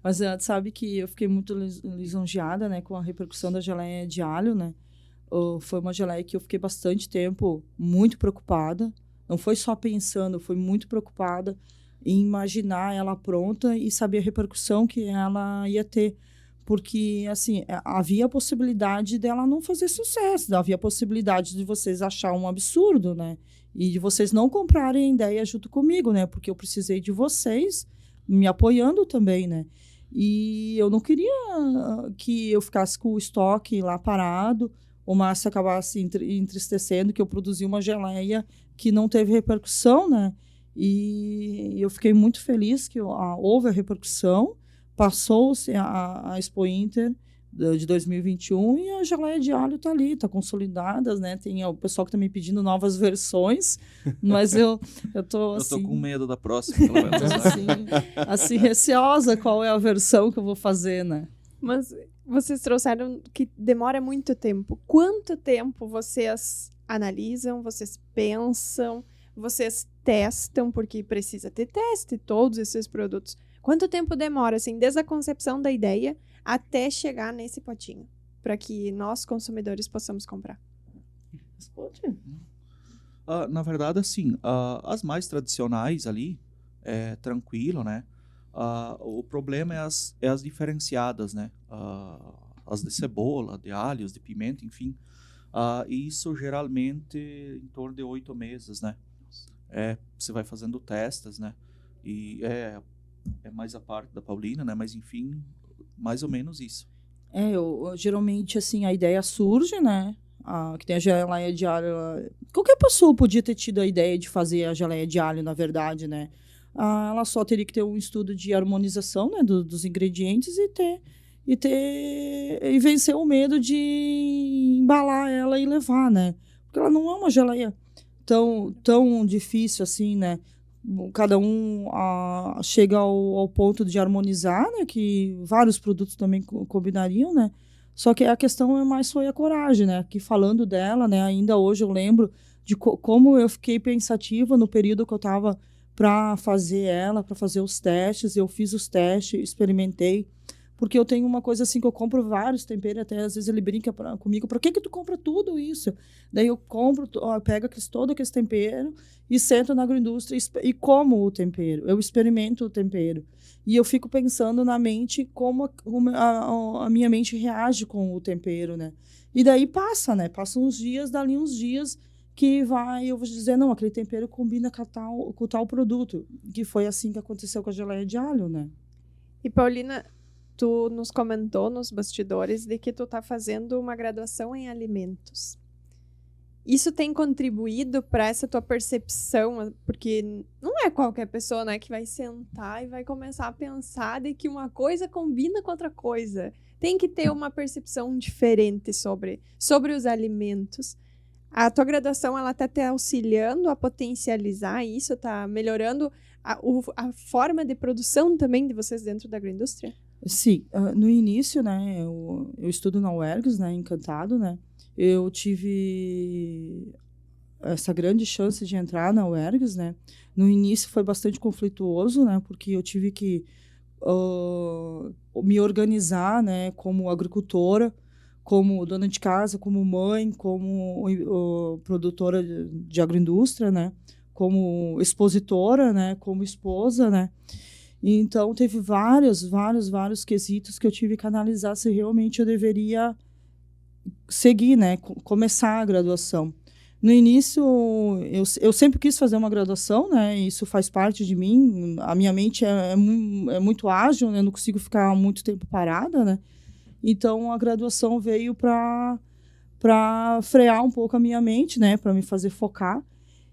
Mas sabe que eu fiquei muito lisonjeada, né, com a repercussão da geleia de alho, né? Foi uma geleia que eu fiquei bastante tempo muito preocupada. Não foi só pensando, foi muito preocupada em imaginar ela pronta e saber a repercussão que ela ia ter. Porque, assim, havia a possibilidade dela não fazer sucesso, havia a possibilidade de vocês achar um absurdo, né? E de vocês não comprarem a ideia junto comigo, né? Porque eu precisei de vocês me apoiando também, né? E eu não queria que eu ficasse com o estoque lá parado, o Márcio acabasse entristecendo que eu produzi uma geleia que não teve repercussão, né? E eu fiquei muito feliz que houve a repercussão, passou-se a Expo Inter de 2021 e a geleia de alho está ali, está consolidada, né? Tem o pessoal que está me pedindo novas versões, mas eu tô assim... Eu tô com medo da próxima, pelo menos. assim, receosa qual é a versão que eu vou fazer, né? Mas vocês trouxeram que demora muito tempo. Quanto tempo vocês analisam, vocês pensam, vocês testam, porque precisa ter teste, todos esses produtos. Quanto tempo demora, assim, desde a concepção da ideia até chegar nesse potinho, para que nós, consumidores, possamos comprar? Responde. Na verdade, assim, as mais tradicionais ali, é tranquilo, né? O problema é as diferenciadas, né? As de cebola, de alhos, de pimenta, enfim. Isso geralmente em torno de 8 meses, né? Você vai fazendo testes, né? E é mais a parte da Paulina, né? Mas enfim, mais ou menos isso. Eu geralmente, assim, a ideia surge, né? Que tem a geleia de alho. Qualquer pessoa podia ter tido a ideia de fazer a geleia de alho, na verdade, né? Ela só teria que ter um estudo de harmonização, né, dos ingredientes e vencer o medo de embalar ela e levar, né? Porque ela não é uma geleia tão difícil assim, né? Cada um chega ao ponto de harmonizar, né? Que vários produtos também combinariam, né? Só que a questão mais foi a coragem, né? Que falando dela, né? Ainda hoje eu lembro de como eu fiquei pensativa no período que eu estava para fazer os testes. Eu fiz os testes, experimentei. Porque eu tenho uma coisa assim que eu compro vários temperos, até às vezes ele brinca comigo, por que tu compra tudo isso? Daí eu compro, pego todo aquele tempero e sento na agroindústria e como o tempero, eu experimento o tempero. E eu fico pensando na mente como a minha mente reage com o tempero, né? E daí passa, né? Passa uns dias, dali uns dias que eu vou dizer, não, aquele tempero combina com tal produto. Que foi assim que aconteceu com a geleia de alho, né? E Paulina, tu nos comentou nos bastidores de que tu tá fazendo uma graduação em alimentos. Isso tem contribuído para essa tua percepção? Porque não é qualquer pessoa, né, que vai sentar e vai começar a pensar de que uma coisa combina com outra coisa. Tem que ter uma percepção diferente sobre os alimentos. A tua graduação, ela tá te auxiliando a potencializar isso, tá melhorando a forma de produção também de vocês dentro da agroindústria? Sim, no início, né, eu estudo na UERGS, né, Encantado, né, eu tive essa grande chance de entrar na UERGS, né, no início foi bastante conflituoso, né, porque eu tive que me organizar, né, como agricultora, como dona de casa, como mãe, como produtora de agroindústria, né? Como expositora, né? Como esposa, né? Então, teve vários quesitos que eu tive que analisar se realmente eu deveria seguir, né? Começar a graduação. No início, eu sempre quis fazer uma graduação, né? Isso faz parte de mim. A minha mente é muito ágil, né? Eu não consigo ficar muito tempo parada, né? Então, a graduação veio para frear um pouco a minha mente, né? Para me fazer focar.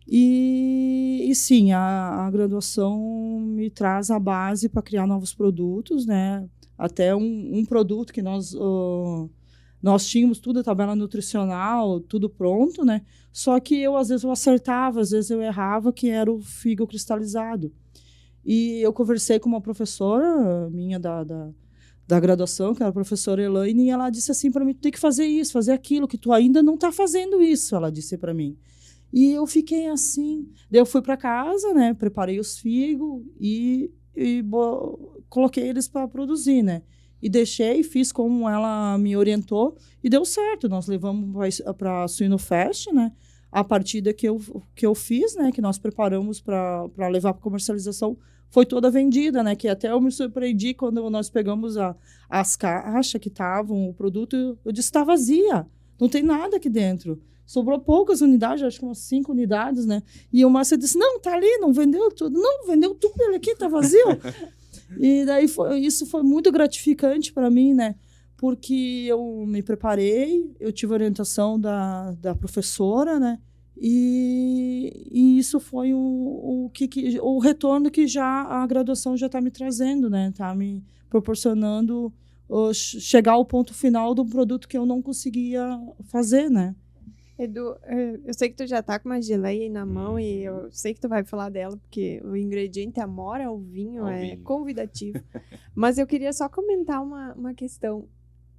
E sim, a graduação me traz a base para criar novos produtos, né? Até um produto que nós tínhamos tudo, a tabela nutricional, tudo pronto, né? Só que às vezes eu acertava, às vezes eu errava, que era o figo cristalizado. E eu conversei com uma professora minha da graduação, que era a professora Elaine, e ela disse assim para mim, tu tem que fazer isso, fazer aquilo, que tu ainda não está fazendo isso, ela disse para mim. E eu fiquei assim. Daí eu fui para casa, né? Preparei os figos e coloquei eles para produzir, né? E deixei, fiz como ela me orientou e deu certo. Nós levamos para a Suinofest, né? A partida que eu fiz, né? Que nós preparamos para levar para comercialização, foi toda vendida, né? Que até eu me surpreendi quando nós pegamos as caixas que estavam, o produto, eu disse, está vazia, não tem nada aqui dentro. Sobrou poucas unidades, acho que umas 5 unidades, né? E o Márcio disse, não, tá ali, não vendeu tudo. Não, vendeu tudo, ele aqui tá vazio. E daí isso foi muito gratificante para mim, né? Porque eu me preparei, eu tive orientação da professora, né? E isso foi o retorno que já a graduação já está me trazendo, né? Está me proporcionando chegar ao ponto final de um produto que eu não conseguia fazer, né? Edu, eu sei que tu já tá com uma geleia aí na mão e eu sei que tu vai falar dela, porque o ingrediente amor ao vinho é convidativo. Mas eu queria só comentar uma questão.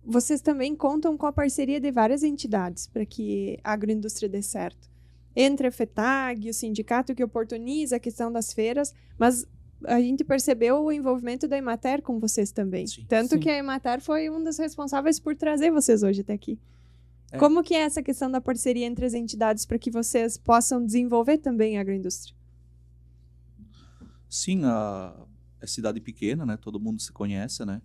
Vocês também contam com a parceria de várias entidades para que a agroindústria dê certo. Entre a FETAG, o sindicato que oportuniza a questão das feiras, mas a gente percebeu o envolvimento da Emater com vocês também. Sim. Tanto que a Emater foi um dos responsáveis por trazer vocês hoje até aqui. Como que é essa questão da parceria entre as entidades para que vocês possam desenvolver também a agroindústria? Sim, é cidade pequena, né? Todo mundo se conhece, né?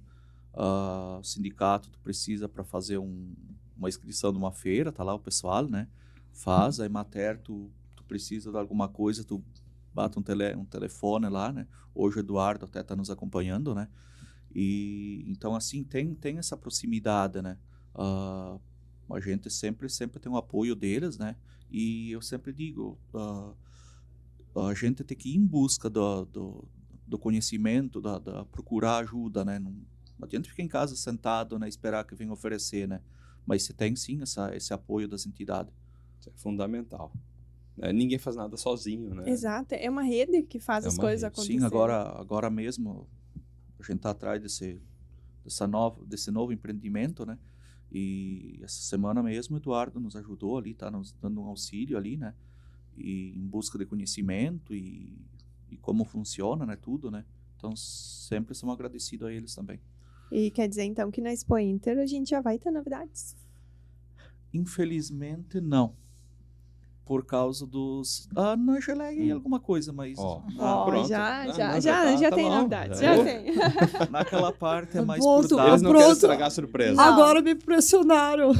O sindicato tu precisa para fazer uma inscrição de uma feira, tá lá o pessoal, né? Faz, a Emater tu precisa de alguma coisa, tu bate um telefone lá, né? Hoje o Eduardo até está nos acompanhando, né? E então assim tem essa proximidade, né? A gente sempre tem o apoio deles, né? E eu sempre digo, a gente tem que ir em busca do conhecimento, da procurar ajuda, né? Não adianta ficar em casa sentado, né? Esperar que venha oferecer, né? Mas você tem sim esse apoio das entidades. Isso é fundamental. Ninguém faz nada sozinho, né? Exato, é uma rede que faz as coisas acontecerem. Sim, agora mesmo a gente está atrás desse novo empreendimento, né? E essa semana mesmo o Eduardo nos ajudou ali, tá nos dando um auxílio ali, né? E em busca de conhecimento e como funciona, né? Tudo, né? Então sempre somos agradecidos a eles também. E quer dizer então que na Expo Inter a gente já vai ter novidades? Infelizmente não. Por causa dos... na geleia e alguma coisa, mas... Pronto. Já tem novidades, já tem. Naquela parte é mais Pronto, por dar. Eles não querem estragar a surpresa. Não. Agora me pressionaram.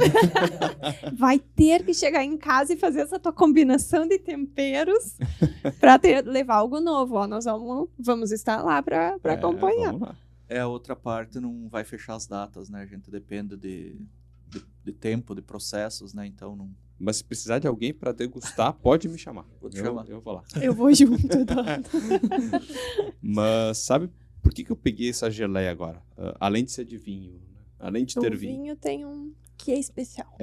Vai ter que chegar em casa e fazer essa tua combinação de temperos para levar algo novo. Ó, nós vamos estar lá para acompanhar. Vamos lá. A outra parte não vai fechar as datas, né? A gente depende de tempo, de processos, né? Então não... Mas se precisar de alguém para degustar, pode me chamar. Vou te chamar. Eu vou lá. Eu vou junto, Eduardo. Mas sabe por que eu peguei essa geleia agora? Além de ser de vinho, né? Além de ter vinho. O vinho tem um que é especial.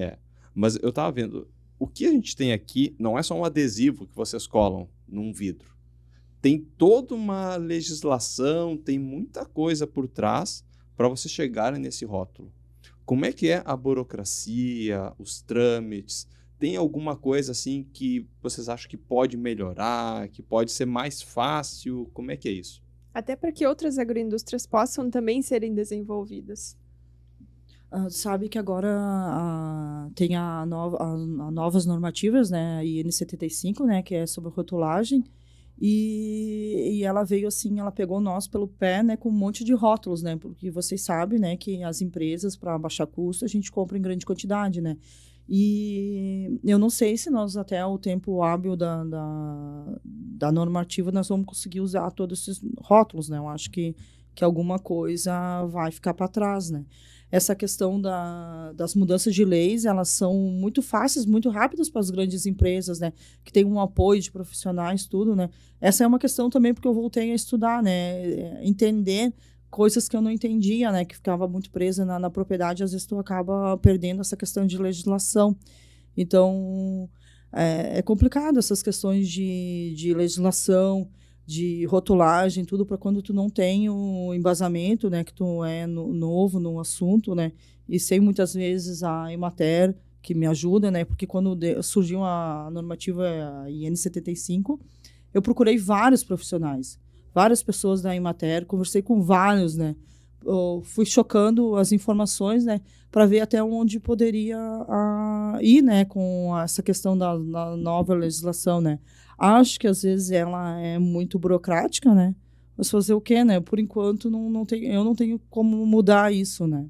Mas eu tava vendo, o que a gente tem aqui não é só um adesivo que vocês colam num vidro. Tem toda uma legislação, tem muita coisa por trás para vocês chegarem nesse rótulo. Como é que é a burocracia, os trâmites? Tem alguma coisa assim que vocês acham que pode melhorar, que pode ser mais fácil? Como é que é isso? Até para que outras agroindústrias possam também serem desenvolvidas. Sabe que agora tem novas normativas, né, a IN 75, né, que é sobre rotulagem, e ela veio assim, ela pegou nós pelo pé, né, com um monte de rótulos, né, porque vocês sabem, né, que as empresas, para baixar custo, a gente compra em grande quantidade, né, e eu não sei se nós, até o tempo hábil da normativa, nós vamos conseguir usar todos esses rótulos, né, eu acho que alguma coisa vai ficar para trás, né. Essa questão das mudanças de leis, elas são muito fáceis, muito rápidas para as grandes empresas, né? Que tem um apoio de profissionais, tudo, né? Essa é uma questão também porque eu voltei a estudar, né? Entender coisas que eu não entendia, né? Que ficava muito presa na propriedade, às vezes tu acaba perdendo essa questão de legislação. Então, é complicado essas questões de legislação, de rotulagem, tudo, para quando tu não tem o embasamento, né, que tu é novo no assunto, né, e sei muitas vezes a Emater, que me ajuda, né, porque quando surgiu a normativa IN 75, eu procurei vários profissionais, várias pessoas da Emater, conversei com vários, né, eu fui chocando as informações, né, para ver até onde poderia ir, né, com essa questão da nova legislação, né. Acho que às vezes ela é muito burocrática, né? Mas fazer o quê, né? Por enquanto eu não tenho como mudar isso, né?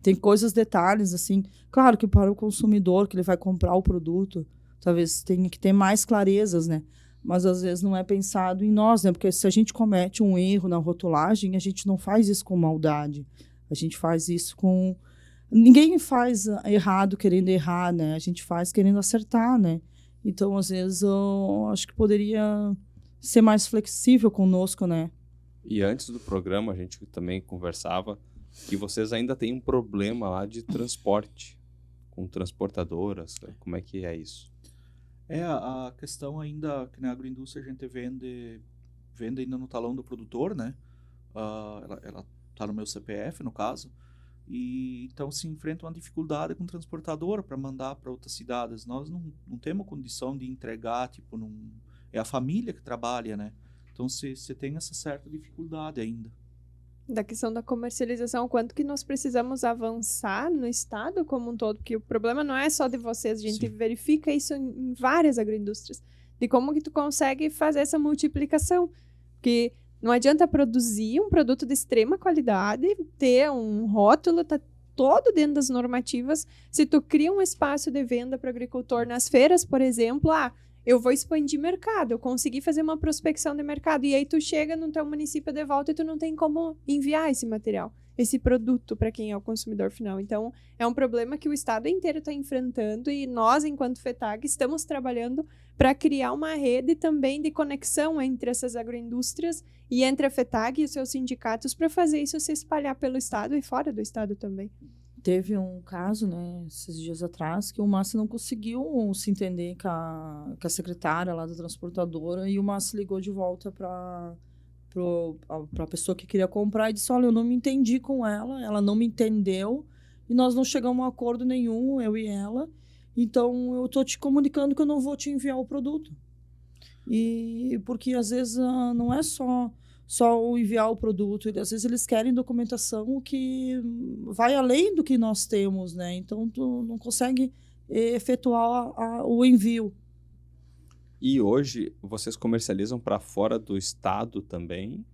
Tem coisas, detalhes, assim. Claro que para o consumidor que ele vai comprar o produto, talvez tenha que ter mais clarezas, né? Mas às vezes não é pensado em nós, né? Porque se a gente comete um erro na rotulagem, a gente não faz isso com maldade. A gente faz isso com... Ninguém faz errado querendo errar, né? A gente faz querendo acertar, né? Então, às vezes, eu acho que poderia ser mais flexível conosco, né? E antes do programa, a gente também conversava que vocês ainda têm um problema lá de transporte com transportadoras. Como é que é isso? A questão ainda que na agroindústria a gente vende ainda no talão do produtor, né? Ela tá no meu CPF, no caso. E então se enfrenta uma dificuldade com transportadora para mandar para outras cidades. Nós não temos condição de entregar, tipo, é a família que trabalha, né? Então você tem essa certa dificuldade ainda. Da questão da comercialização, quanto que nós precisamos avançar no estado como um todo, porque o problema não é só de vocês, a gente verifica isso em várias agroindústrias, de como que tu consegue fazer essa multiplicação, porque não adianta produzir um produto de extrema qualidade, ter um rótulo, tá todo dentro das normativas. Se tu cria um espaço de venda para o agricultor nas feiras, por exemplo, eu vou expandir mercado, eu consegui fazer uma prospecção de mercado, e aí tu chega no teu município de volta e tu não tem como enviar esse material, esse produto para quem é o consumidor final. Então, é um problema que o estado inteiro está enfrentando, e nós, enquanto FETAG, estamos trabalhando para criar uma rede também de conexão entre essas agroindústrias e entre a FETAG e os seus sindicatos para fazer isso se espalhar pelo estado e fora do estado também. Teve um caso, né, esses dias atrás, que o Márcio não conseguiu se entender com a secretária lá da transportadora, e o Márcio ligou de volta para a pessoa que queria comprar e disse: olha, eu não me entendi com ela não me entendeu, e nós não chegamos a acordo nenhum, eu e ela, então eu estou te comunicando que eu não vou te enviar o produto. E porque às vezes não é só o enviar o produto, às vezes eles querem documentação que vai além do que nós temos, né? Então tu não consegue efetuar o envio. E hoje vocês comercializam para fora do estado também,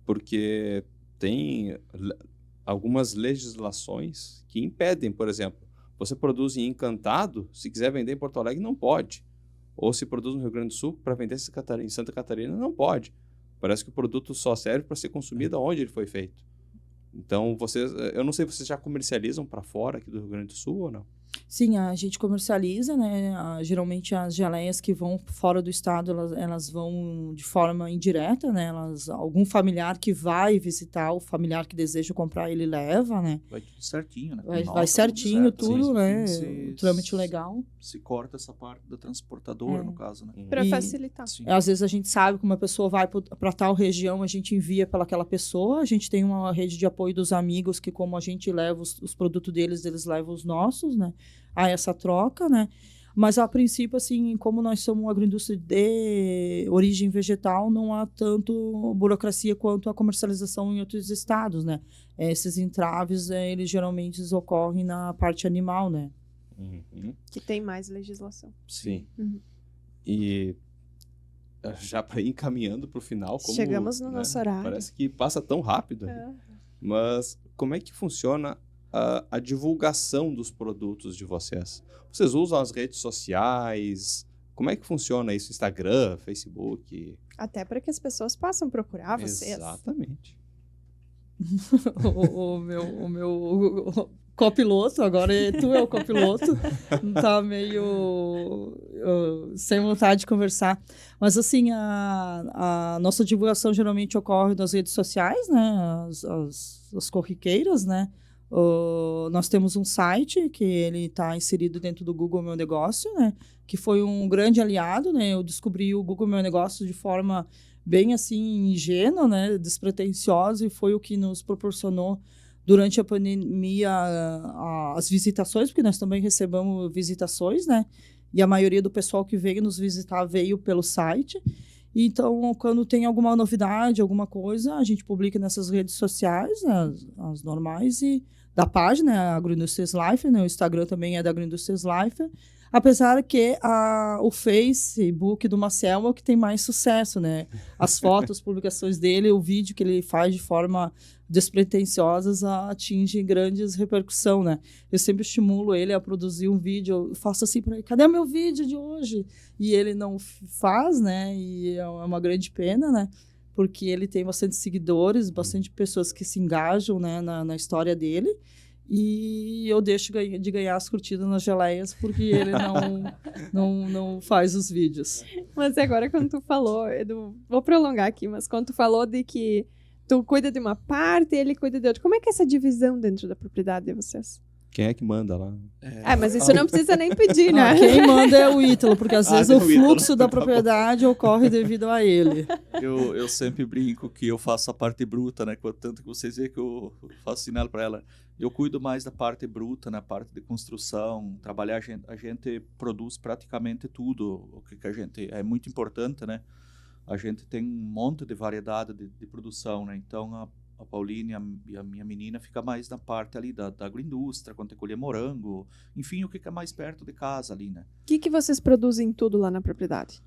porque tem algumas legislações que impedem, por exemplo, você produz em Encantado, se quiser vender em Porto Alegre, não pode. Ou se produz no Rio Grande do Sul, para vender em Santa Catarina, não pode. Parece que o produto só serve para ser consumido onde ele foi feito. Então, eu não sei, vocês já comercializam para fora aqui do Rio Grande do Sul ou não? Sim, a gente comercializa, né? Geralmente as geleias que vão fora do estado, elas vão de forma indireta, né? Algum familiar que vai visitar, o familiar que deseja comprar, ele leva, né? Vai tudo certinho, né? Vai certinho, tudo, sim, né? O trâmite legal. Se corta essa parte da transportadora, no caso, né? Para facilitar. Sim. Às vezes a gente sabe que uma pessoa vai para tal região, a gente envia para aquela pessoa, a gente tem uma rede de apoio dos amigos que, como a gente leva os produtos deles, eles levam os nossos, né? A essa troca, né? Mas, a princípio, assim, como nós somos uma agroindústria de origem vegetal, não há tanto burocracia quanto a comercialização em outros estados, né? Esses entraves, eles geralmente ocorrem na parte animal, né? Uhum. Que tem mais legislação. Sim. Uhum. E já para ir encaminhando para o final, Chegamos no nosso horário. Parece que passa tão rápido. Mas como é que funciona a divulgação dos produtos de vocês? Vocês usam as redes sociais? Como é que funciona isso? Instagram, Facebook? Até para que as pessoas possam procurar vocês. Exatamente. O meu copiloto, agora tu é o copiloto, tá meio sem vontade de conversar. Mas, assim, a nossa divulgação geralmente ocorre nas redes sociais, né? As corriqueiras, né? Nós temos um site que ele está inserido dentro do Google Meu Negócio, né? Que foi um grande aliado, né? Eu descobri o Google Meu Negócio de forma bem, assim, ingênua, né? Despretensiosa, e foi o que nos proporcionou durante a pandemia as visitações, porque nós também recebemos visitações, né? E a maioria do pessoal que veio nos visitar veio pelo site. Então, quando tem alguma novidade, alguma coisa, a gente publica nessas redes sociais, né, as normais, e da página, a Agroindústrias Life, né? O Instagram também é da Agroindústrias Life. Apesar que o Facebook do Marcel é o que tem mais sucesso, né? As fotos, publicações dele, o vídeo que ele faz de forma despretensiosas atingem grandes repercussão, né? Eu sempre estimulo ele a produzir um vídeo, eu faço assim para ele, cadê o meu vídeo de hoje? E ele não faz, né? E é uma grande pena, né? Porque ele tem bastante seguidores, bastante pessoas que se engajam, né, na história dele. E eu deixo de ganhar as curtidas nas geleias porque ele não faz os vídeos. Mas agora, quando tu falou, Edu, vou prolongar aqui, mas quando tu falou de que tu cuida de uma parte e ele cuida de outra, como é que é essa divisão dentro da propriedade de vocês? Quem é que manda lá? Mas isso não precisa nem pedir, né? Quem manda é o Ítalo, porque às vezes é o o Ítalo. fluxo da propriedade ocorre devido a ele. Eu sempre brinco que eu faço a parte bruta, né? Tanto que vocês veem que eu faço sinal para ela. Eu cuido mais da parte bruta, na parte de construção, trabalhar. A gente produz praticamente tudo o que a gente... É muito importante, né? A gente tem um monte de variedade de produção, né? Então, a Pauline e a minha menina fica mais na parte ali da agroindústria, quando tem colher morango, enfim, o que é mais perto de casa ali, né? O que vocês produzem tudo lá na propriedade?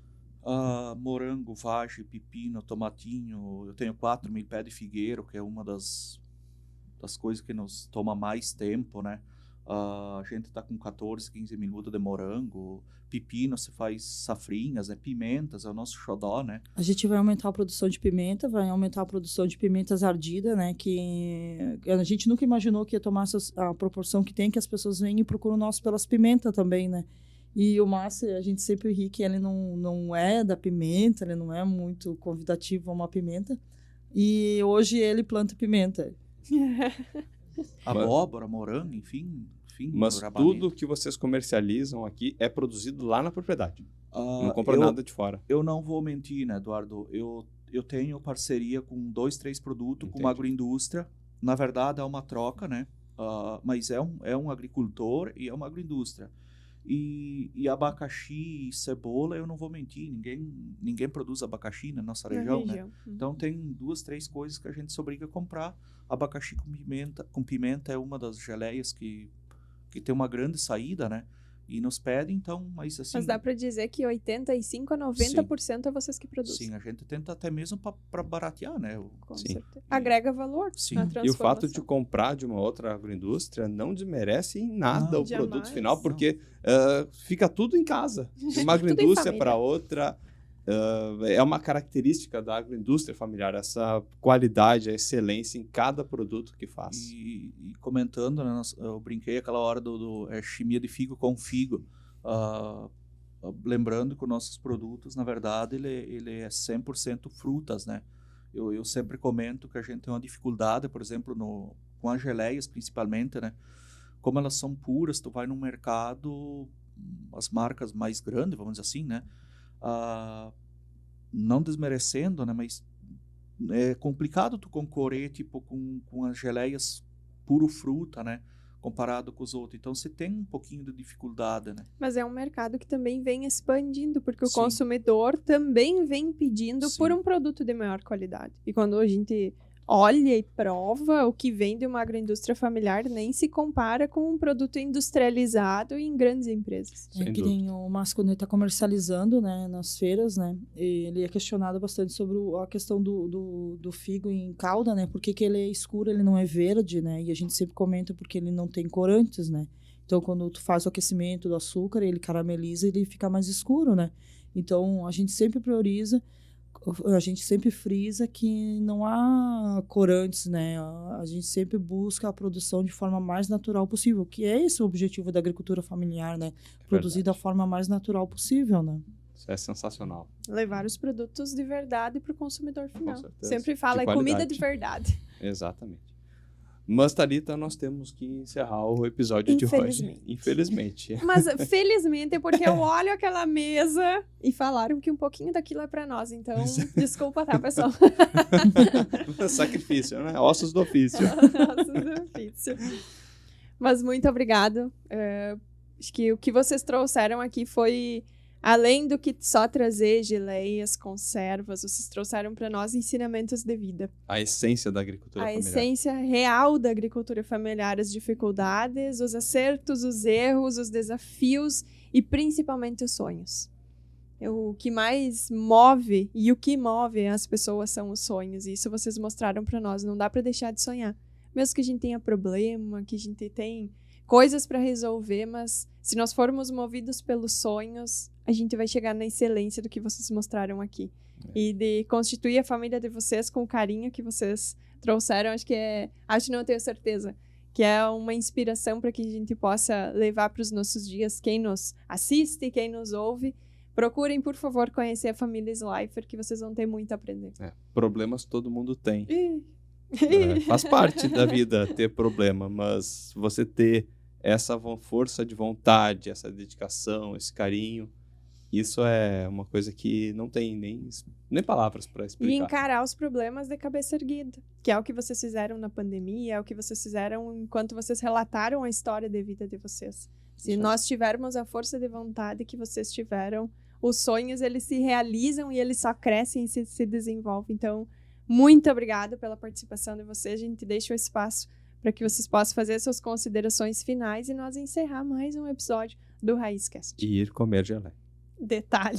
Morango, vagem, pepino, tomatinho. Eu tenho 4.000 pés de figueiro, que é uma das coisas que nos toma mais tempo, né? A gente tá com 14, 15 mil mudas de morango. Pepino, você faz safrinhas, né? Pimentas, é o nosso xodó, né? A gente vai aumentar a produção de pimenta, vai aumentar a produção de pimentas ardidas, né? Que a gente nunca imaginou que ia tomar a proporção que tem, que as pessoas vêm e procuram nós pelas pimentas também, né? E o Márcio, a gente sempre ri que ele não é da pimenta, ele não é muito convidativo a uma pimenta. E hoje ele planta pimenta. Abóbora, morango, enfim. Mas tudo que vocês comercializam aqui é produzido lá na propriedade. Não compra nada de fora. Eu não vou mentir, né, Eduardo? Eu tenho parceria com 2, 3 produtos, com uma agroindústria. Na verdade, é uma troca, né? Mas é um agricultor e é uma agroindústria. E abacaxi e cebola, eu não vou mentir, ninguém produz abacaxi na nossa região, né? Então tem 2, 3 coisas que a gente se obriga a comprar. Abacaxi com pimenta é uma das geleias que tem uma grande saída, né? E nos pedem, então, mas assim... Mas dá para dizer que 85% a 90% é vocês que produzem. Sim, a gente tenta até mesmo para baratear, né? Com certeza. Agrega valor na transformação. E o fato de comprar de uma outra agroindústria não desmerece em nada o produto final, porque fica tudo em casa. Uma agroindústria para outra... é uma característica da agroindústria familiar, essa qualidade, a excelência em cada produto que faz. E comentando, né, eu brinquei aquela hora do chimia de figo com figo, lembrando que os nossos produtos, na verdade, ele é 100% frutas, né? Eu sempre comento que a gente tem uma dificuldade, por exemplo, com as geleias, principalmente, né? Como elas são puras, tu vai no mercado, as marcas mais grandes, vamos dizer assim, né? Não desmerecendo, né, mas é complicado tu concorrer tipo com as geleias puro fruta, né, comparado com os outros. Então, você tem um pouquinho de dificuldade, né? Mas é um mercado que também vem expandindo, porque o Sim. consumidor também vem pedindo Sim. por um produto de maior qualidade. E quando a gente olha e prova, o que vem de uma agroindústria familiar nem se compara com um produto industrializado em grandes empresas. Sem Que nem o Márcio, quando ele está comercializando, né, nas feiras, né, ele é questionado bastante sobre a questão do figo em calda, né, por que ele é escuro, ele não é verde, né, e a gente sempre comenta porque ele não tem corantes, né. Então, quando tu faz o aquecimento do açúcar, ele carameliza e ele fica mais escuro, né. Então, a gente sempre prioriza, a gente sempre frisa que não há corantes, né? A gente sempre busca a produção de forma mais natural possível, que é esse o objetivo da agricultura familiar, né? Produzir da forma mais natural possível, né? Isso é sensacional. Levar os produtos de verdade para o consumidor final. certeza. Sempre fala, De é comida qualidade. de verdade. Exatamente. Mas, Thalita, nós temos que encerrar o episódio de hoje. Infelizmente. Infelizmente. Mas, felizmente, é porque eu olho aquela mesa e falaram que um pouquinho daquilo é para nós. Então, desculpa, tá, pessoal? Sacrifício, né? Ossos do ofício. Nossa, difícil. Mas muito obrigado. Acho que o que vocês trouxeram aqui foi, além do que só trazer geleias, conservas, vocês trouxeram para nós ensinamentos de vida. A essência da agricultura A familiar. essência real da agricultura familiar, as dificuldades, os acertos, os erros, os desafios e principalmente os sonhos. O que mais move e o que move as pessoas são os sonhos. E isso vocês mostraram para nós. Não dá para deixar de sonhar. Mesmo que a gente tenha problema, que a gente tem coisas para resolver, mas se nós formos movidos pelos sonhos, a gente vai chegar na excelência do que vocês mostraram aqui. E de constituir a família de vocês com o carinho que vocês trouxeram, acho não, eu tenho certeza, que é uma inspiração para que a gente possa levar para os nossos dias. Quem nos assiste, quem nos ouve, procurem, por favor, conhecer a família Slifer, que vocês vão ter muito a aprender. Problemas todo mundo tem. Faz parte da vida ter problema, mas você ter essa força de vontade, essa dedicação, esse carinho, isso é uma coisa que não tem nem palavras para explicar. E encarar os problemas de cabeça erguida, que é o que vocês fizeram na pandemia, é o que vocês fizeram enquanto vocês relataram a história de vida de vocês. Se nós tivermos a força de vontade que vocês tiveram, os sonhos, eles se realizam e eles só crescem e se desenvolvem. Então, muito obrigada pela participação de vocês. A gente deixa o espaço para que vocês possam fazer suas considerações finais e nós encerrar mais um episódio do Raízcast. E ir comer geleia. Detalhe.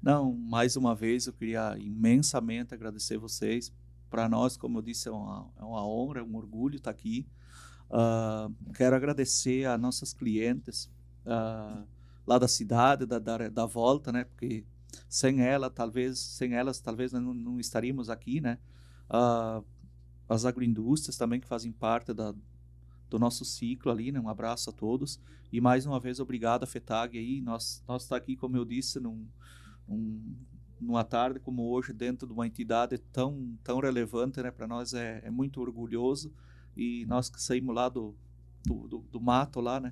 Não, mais uma vez eu queria imensamente agradecer vocês. Para nós, como eu disse, é uma honra, é um orgulho estar aqui. Quero agradecer a nossas clientes lá da cidade, da volta, né? Porque sem elas talvez não estaríamos aqui, né? As agroindústrias também que fazem parte do nosso ciclo ali, né? Um abraço a todos. E mais uma vez, obrigado a FETAG aí. Nós está aqui, como eu disse, numa tarde como hoje, dentro de uma entidade tão relevante, né? Para nós é muito orgulhoso. E nós que saímos lá do mato lá, né?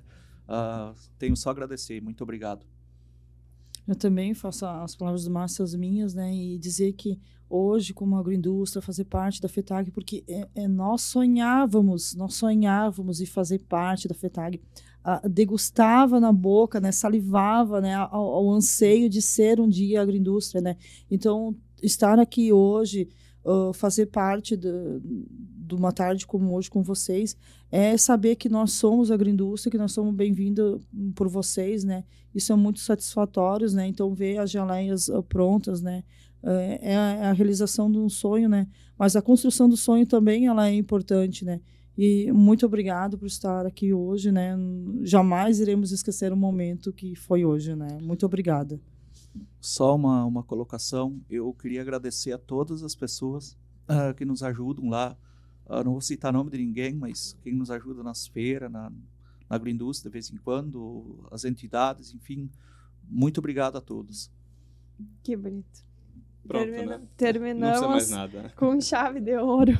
Tenho só a agradecer. Muito obrigado. Eu também faço as palavras do Márcio as minhas, né? E dizer que hoje, como agroindústria, fazer parte da FETAG, porque nós sonhávamos em fazer parte da FETAG. Degustava na boca, né? Salivava, né? Ao anseio de ser um dia agroindústria, né? Então, estar aqui hoje, fazer parte de uma tarde como hoje com vocês, é saber que nós somos agroindústria, que nós somos bem-vindos por vocês, né? Isso é muito satisfatório, né? Então, ver as geleias prontas, né? É a realização de um sonho, né? Mas a construção do sonho também, ela é importante, né? E muito obrigado por estar aqui hoje, né? Jamais iremos esquecer o momento que foi hoje, né? Muito obrigada. Só uma colocação. Eu queria agradecer a todas as pessoas que nos ajudam lá. Não vou citar nome de ninguém, mas quem nos ajuda nas feiras, na agroindústria de vez em quando, as entidades, enfim. Muito obrigado a todos. Que bonito. Pronto, né? Terminamos Não precisa mais nada, né? com chave de ouro.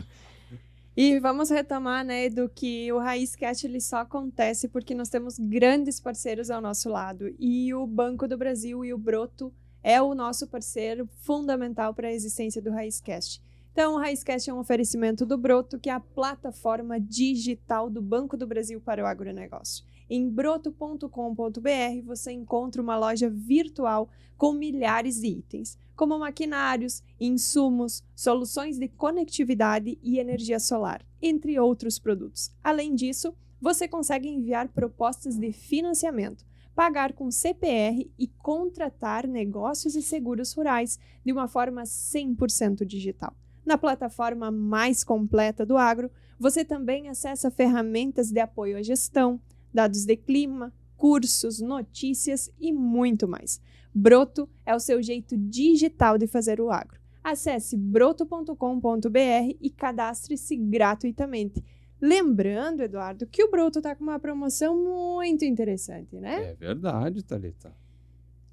E vamos retomar, né, do que o Raízcast ele só acontece porque nós temos grandes parceiros ao nosso lado. E o Banco do Brasil e o Broto é o nosso parceiro fundamental para a existência do Raízcast. Então, o Raizcast é um oferecimento do Broto, que é a plataforma digital do Banco do Brasil para o agronegócio. Em broto.com.br você encontra uma loja virtual com milhares de itens, como maquinários, insumos, soluções de conectividade e energia solar, entre outros produtos. Além disso, você consegue enviar propostas de financiamento, pagar com CPR e contratar negócios e seguros rurais de uma forma 100% digital. Na plataforma mais completa do agro, você também acessa ferramentas de apoio à gestão, dados de clima, cursos, notícias e muito mais. Broto é o seu jeito digital de fazer o agro. Acesse broto.com.br e cadastre-se gratuitamente. Lembrando, Eduardo, que o Broto está com uma promoção muito interessante, né? É verdade, Thalita.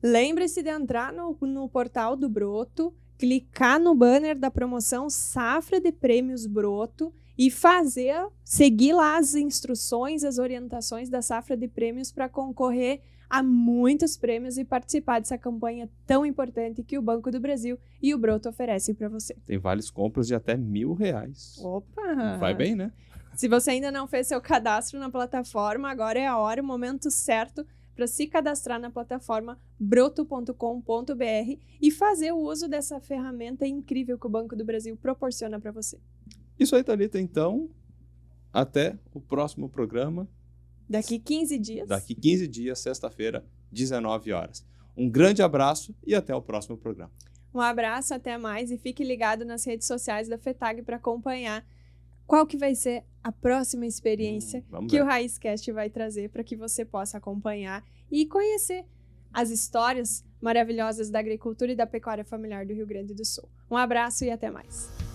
Lembre-se de entrar no portal do Broto, clicar no banner da promoção Safra de Prêmios Broto e seguir lá as instruções, as orientações da Safra de Prêmios para concorrer a muitos prêmios e participar dessa campanha tão importante que o Banco do Brasil e o Broto oferecem para você. Tem vários compras de até R$1.000. Opa! Vai bem, né? Se você ainda não fez seu cadastro na plataforma, agora é a hora, o momento certo para se cadastrar na plataforma broto.com.br e fazer o uso dessa ferramenta incrível que o Banco do Brasil proporciona para você. Isso aí, Thalita. Então, até o próximo programa. Daqui 15 dias. Daqui 15 dias, sexta-feira, 19 horas. Um grande abraço e até o próximo programa. Um abraço, até mais e fique ligado nas redes sociais da FETAG para acompanhar qual que vai ser a próxima experiência que o Raizcast vai trazer para que você possa acompanhar e conhecer as histórias maravilhosas da agricultura e da pecuária familiar do Rio Grande do Sul. Um abraço e até mais.